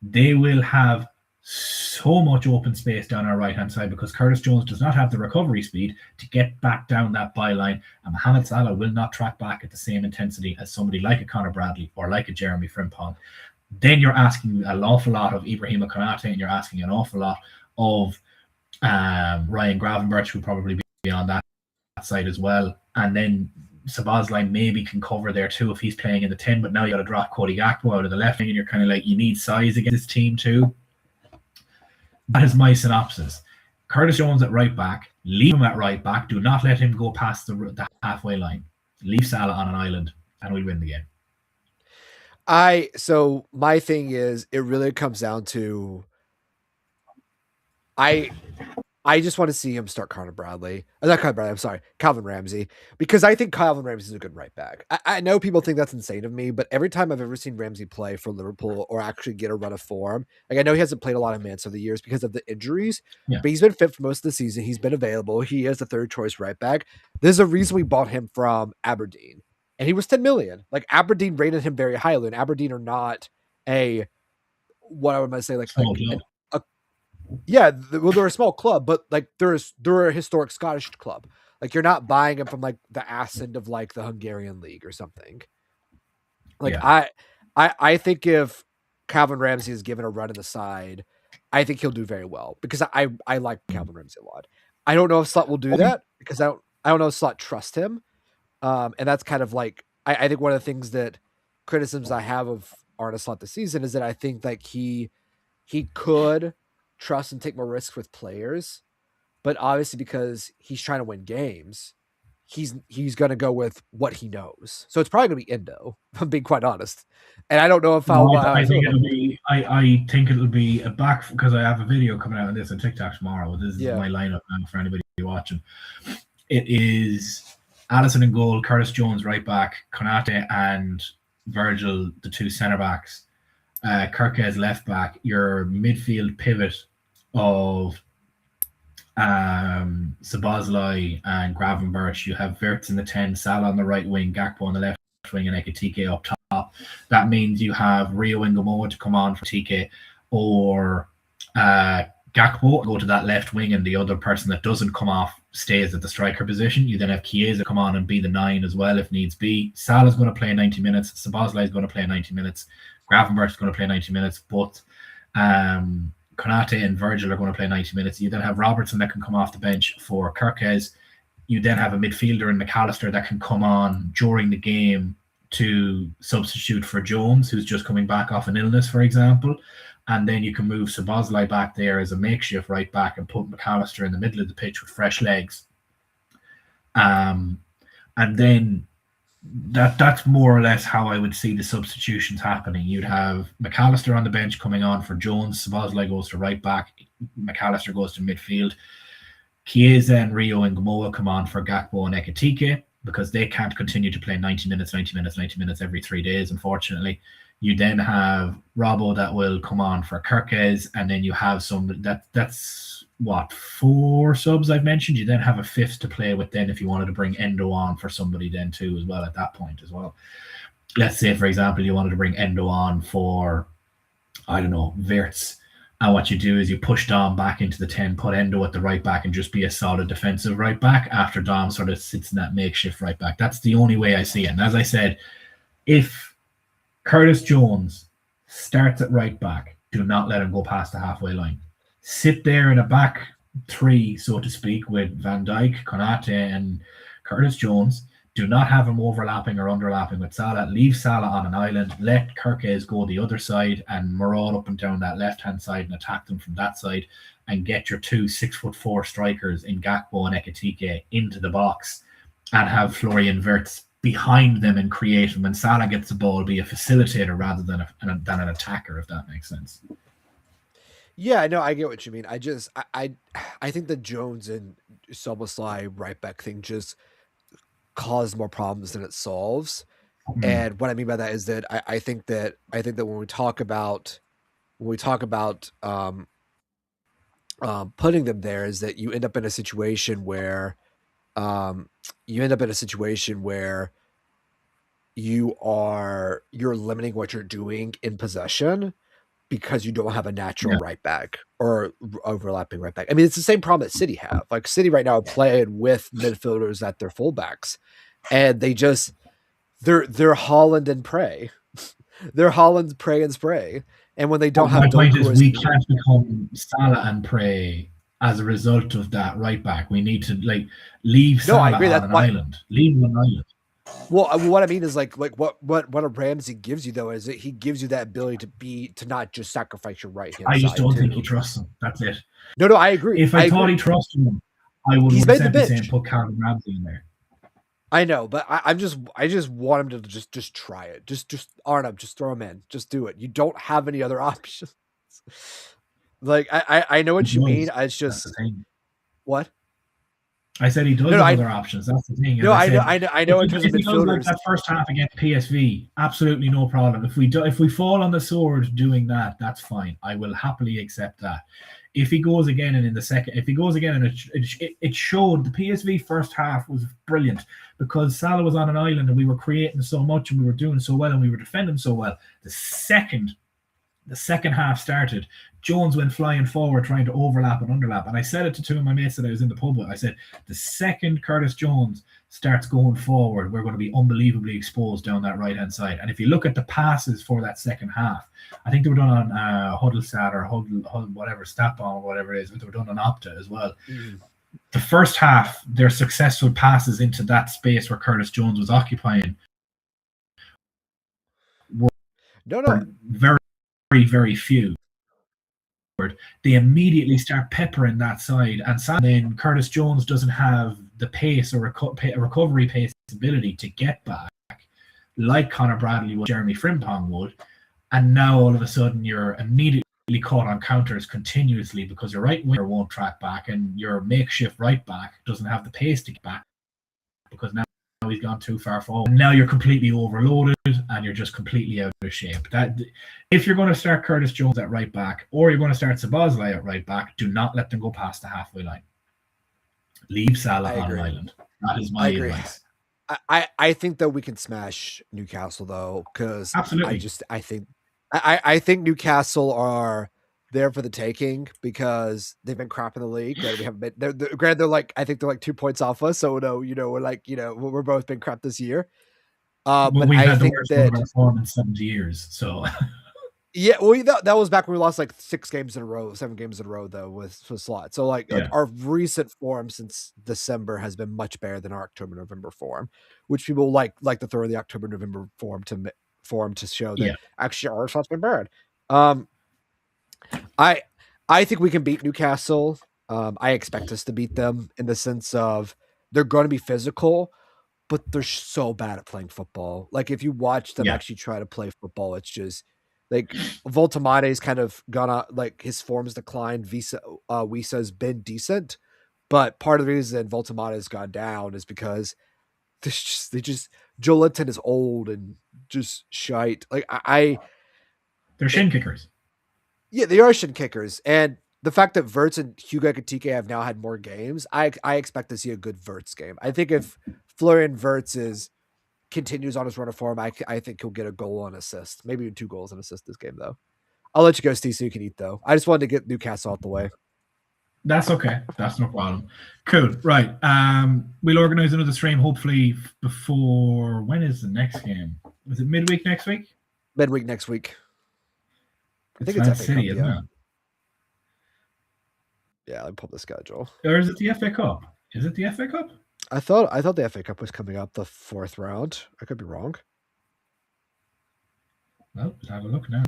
Speaker 4: they will have so much open space down our right-hand side because Curtis Jones does not have the recovery speed to get back down that byline, and Mohamed Salah will not track back at the same intensity as somebody like a Conor Bradley or like a Jeremy Frimpong. Then you're asking an awful lot of Ibrahima Konate, and you're asking an awful lot of Ryan Gravenberch, who will probably be on that side as well. And then Szoboszlai maybe can cover there too if he's playing in the 10, but now you got to drop Cody Gakpo out of the left wing, and you're kind of like, you need size against this team too. That is my synopsis. Curtis Jones at right back, leave him at right back. Do not let him go past the halfway line. Leave Salah on an island, and we'll win the game.
Speaker 2: So my thing is, it really comes down to I just want to see him start Conor Bradley. Not Conor Bradley, I'm sorry, Calvin Ramsey. Because I think Calvin Ramsey is a good right back. I know people think that's insane of me, but every time I've ever seen Ramsey play for Liverpool or actually get a run of form, like I know he hasn't played a lot of minutes over the years because of the injuries, but he's been fit for most of the season. He's been available. He is the third choice right back. There's a reason we bought him from Aberdeen. And he was 10 million. Like Aberdeen rated him very highly, and Aberdeen are not what I would say, they're a small club, but like they're a historic Scottish club. Like you're not buying him from like the ass end of like the Hungarian league or something. Like I think if Calvin Ramsey is given a run in the side, I think he'll do very well because I like Calvin Ramsey a lot. I don't know if Slot will do that because I don't know if Slot trust him. And that's kind of like, I think one of the things that criticisms I have of Arne Slot this season is that I think like he could trust and take more risks with players, but obviously because he's trying to win games, he's going to go with what he knows. So it's probably going to be Indo, if I'm being quite honest. And I don't know if
Speaker 4: I think it'll be a back, because I have a video coming out on this on TikTok tomorrow. This is my lineup now for anybody watching. It is Alisson in goal, Curtis Jones right back, Konate and Virgil, the two centre backs, Kerkez left back, your midfield pivot of Szoboszlai and Gravenberch. You have Wirtz in the 10, Salah on the right wing, Gakpo on the left wing, and Ekitike up top. That means you have Rio Ingamoa to come on for TK, or Gakpo go to that left wing, and the other person that doesn't come off stays at the striker position. You then have Chiesa come on and be the 9 as well if needs be. Salah's going to play 90 minutes. Szoboszlai is going to play 90 minutes. Gravenberch's going to play 90 minutes. But Konate and Virgil are going to play 90 minutes. You then have Robertson that can come off the bench for Kirkes. You then have a midfielder in McAllister that can come on during the game to substitute for Jones, who's just coming back off an illness, for example. And then you can move Szoboszlai back there as a makeshift right back and put McAllister in the middle of the pitch with fresh legs. And then that's more or less how I would see the substitutions happening. You'd have McAllister on the bench coming on for Jones. Szoboszlai goes to right back. McAllister goes to midfield. Chiesa and Rio and Gamoa come on for Gakpo and Ekitike because they can't continue to play 90 minutes every 3 days, unfortunately. You then have Robbo that will come on for Kirkes, and then you have some that's what, 4 subs I've mentioned. You then have a 5th to play with then if you wanted to bring Endo on for somebody then too as well at that point as well. Let's say, for example, you wanted to bring Endo on for, I don't know, Wirtz. And what you do is you push Dom back into the 10, put Endo at the right back, and just be a solid defensive right back after Dom sort of sits in that makeshift right back. That's the only way I see it. And as I said, if Curtis Jones starts at right back, do not let him go past the halfway line. Sit there in a back 3, so to speak, with Van Dijk, Konate, and Curtis Jones. Do not have him overlapping or underlapping with Salah. Leave Salah on an island. Let Kirkes go the other side and maraud up and down that left-hand side and attack them from that side, and get your 2 6'4" strikers in Gakpo and Ekitike into the box, and have Florian Wirtz behind them and create, when Salah gets the ball, be a facilitator rather than an attacker, if that makes sense.
Speaker 2: Yeah, no, I get what you mean. I think the Jones and Szoboszlai right back thing just caused more problems than it solves. Mm-hmm. And what I mean by that is that I think that when we talk about putting them there, is that you end up in a situation where you're limiting what you're doing in possession because you don't have a natural right back or overlapping right back. I mean, it's the same problem that City have. Like, City right now are playing with midfielders at their fullbacks, and they're Holland and pray. They're Holland, pray and spray. And when they don't have,
Speaker 4: my point is, we can't become Salah and pray as a result of that right back. We need to leave Salah on an island. Leave him on an island.
Speaker 2: Well, what I mean is like what a Ramsey gives you, though, is that he gives you that ability to not just sacrifice your right hand.
Speaker 4: I just don't think he trusts him. That's it.
Speaker 2: No, I agree.
Speaker 4: If I thought he trusted him, I would have said put Calvin Ramsey in there.
Speaker 2: I know, but I just want him to just try it. Just Arnab, just throw him in. Just do it. You don't have any other options. Like, I know what you mean. It's just what?
Speaker 4: I said he does have other options. That's the thing.
Speaker 2: No, I know. In terms of midfielders,
Speaker 4: that first half against PSV, absolutely no problem. If we fall on the sword doing that, that's fine. I will happily accept that. If he goes again and it showed, the PSV first half was brilliant because Salah was on an island and we were creating so much and we were doing so well and we were defending so well. The second half started, Jones went flying forward trying to overlap and underlap. And I said it to 2 of my mates that I was in the pub with. I said, the second Curtis Jones starts going forward, we're going to be unbelievably exposed down that right-hand side. And if you look at the passes for that second half, I think they were done on Huddlestat or whatever, StatBomb or whatever it is. They were done on Opta as well. Mm. The first half, their successful passes into that space where Curtis Jones was occupying were very, very, very few. They immediately start peppering that side, and then Curtis Jones doesn't have the pace or recovery pace ability to get back like Conor Bradley would, Jeremy Frimpong would, and now all of a sudden you're immediately caught on counters continuously because your right winger won't track back and your makeshift right back doesn't have the pace to get back because now he's gone too far forward. And now you're completely overloaded and you're just completely out of shape. That if you're going to start Curtis Jones at right back or you're going to start Szoboszlai at right back, do not let them go past the halfway line. Leave Salah on an island. That is my advice.
Speaker 2: I think that we can smash Newcastle though, because
Speaker 4: absolutely.
Speaker 2: I think Newcastle are there for the taking because they've been crap in the league. And we haven't been. They're like, I think they're like 2 points off us. So no, we're like, we're both been crap this year. But
Speaker 4: we've
Speaker 2: I
Speaker 4: had the
Speaker 2: think
Speaker 4: worst
Speaker 2: that
Speaker 4: form in 70 years. So
Speaker 2: yeah, well, that was back when we lost like 7 games in a row though with Slot. So like our recent form since December has been much better than our October-November form, which people like to throw in the October-November form to show that actually our shot's been bad. I think we can beat Newcastle. I expect us to beat them in the sense of they're going to be physical, but they're so bad at playing football. Like if you watch them actually try to play football, it's just like Voltamade's kind of gone out, like his form's declined. Wisa's been decent, but part of the reason Voltamade's gone down is because Joe Linton is old and just shite. Like
Speaker 4: they're shin kickers.
Speaker 2: Yeah, they are shin kickers. And the fact that Wirtz and Hugo Ekitike have now had more games, I expect to see a good Wirtz game. I think if Florian Wirtz continues on his run of form, I think he'll get a goal and assist. Maybe even 2 goals and assist this game, though. I'll let you go, Steve, so you can eat, though. I just wanted to get Newcastle out the way.
Speaker 4: That's okay. That's no problem. Cool. Right. We'll organize another stream, hopefully before... When is the next game? Is it midweek next week?
Speaker 2: Midweek next week. I think
Speaker 4: it's
Speaker 2: FA
Speaker 4: City,
Speaker 2: Cup,
Speaker 4: isn't it?
Speaker 2: Yeah, let me pull up the schedule.
Speaker 4: Or is it the FA Cup? Is it the FA Cup?
Speaker 2: I thought the FA Cup was coming up the 4th round. I could be wrong.
Speaker 4: Well, let's have a look now.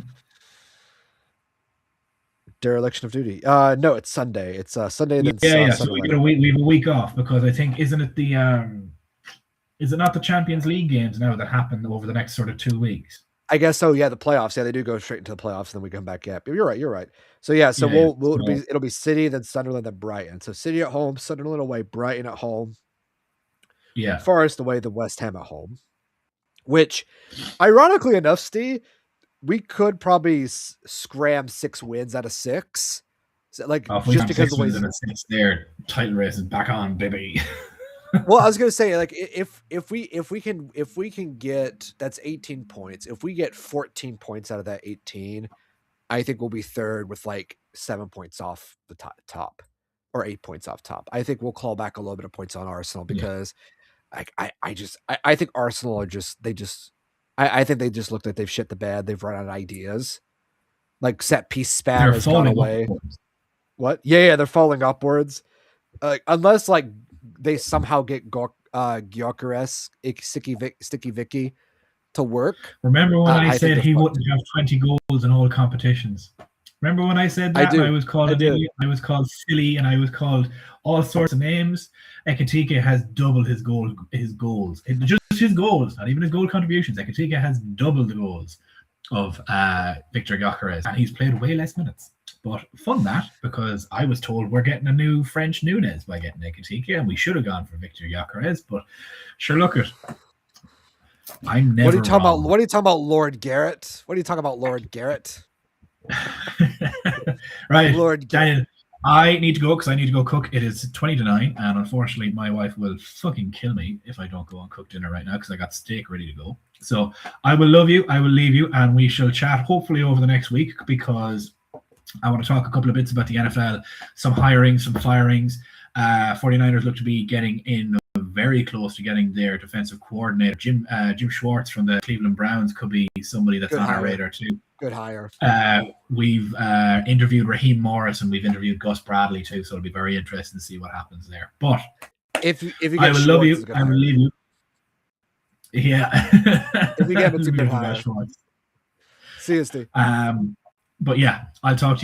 Speaker 2: Dereliction of duty. No, it's Sunday. It's Sunday. Then
Speaker 4: So we have a week off because I think isn't it not the Champions League games now that happen over the next sort of 2 weeks?
Speaker 2: I guess so. Yeah, the playoffs. Yeah, they do go straight into the playoffs, and then we come back. Yeah, but you're right. So yeah, it'll be City, then Sunderland, then Brighton. So City at home, Sunderland away, Brighton at home.
Speaker 4: Yeah,
Speaker 2: Forest away, the West Ham at home. Which, ironically enough, Steve, we could probably scram 6 wins out of 6. So, like just because the way
Speaker 4: their title race is back on, baby.
Speaker 2: Well, I was gonna say, like, if we can get, that's 18 points. If we get 14 points out of that 18, I think we'll be third with like 7 points off the top, or 8 points off top. I think we'll claw back a little bit of points on Arsenal because I think Arsenal are I think they just look like they've shit the bed. They've run out of ideas. Like set piece spam has gone away. Upwards. What? Yeah, they're falling upwards. Unless like they somehow get Gyökeres, Sticky Vicky to work.
Speaker 4: Remember when I said he wouldn't have 20 goals in all competitions? Remember when I said that? I was called an idiot, I was called silly, and I was called all sorts of names. Ekitike has doubled his goals. Just his goals, not even his goal contributions. Ekitike has doubled the goals of Victor Gyökeres, and he's played way less minutes. But fun that, because I was told we're getting a new French Nunes by getting Ekitike, and we should have gone for Victor Gyökeres, but sure, look it. I'm never.
Speaker 2: What are you talking about? What are you talking about, Lord Garrett? What are you talking about, Lord Garrett?
Speaker 4: Right,
Speaker 2: Lord
Speaker 4: Daniel. I need to go because I need to go cook. It is 20 to 9, and unfortunately, my wife will fucking kill me if I don't go and cook dinner right now because I got steak ready to go. So I will love you. I will leave you, and we shall chat hopefully over the next week because I want to talk a couple of bits about the NFL, some hirings, some firings. 49ers look to be getting in very close to getting their defensive coordinator. Jim Schwartz from the Cleveland Browns could be somebody that's on our radar too.
Speaker 2: Good hire.
Speaker 4: We've interviewed Raheem Morris and we've interviewed Gus Bradley too, so it'll be very interesting to see what happens there. But
Speaker 2: if you get
Speaker 4: I will love you, I will leave you. Yeah.
Speaker 2: If we get it's a good hire. See you, Steve.
Speaker 4: But yeah, I'll talk to you.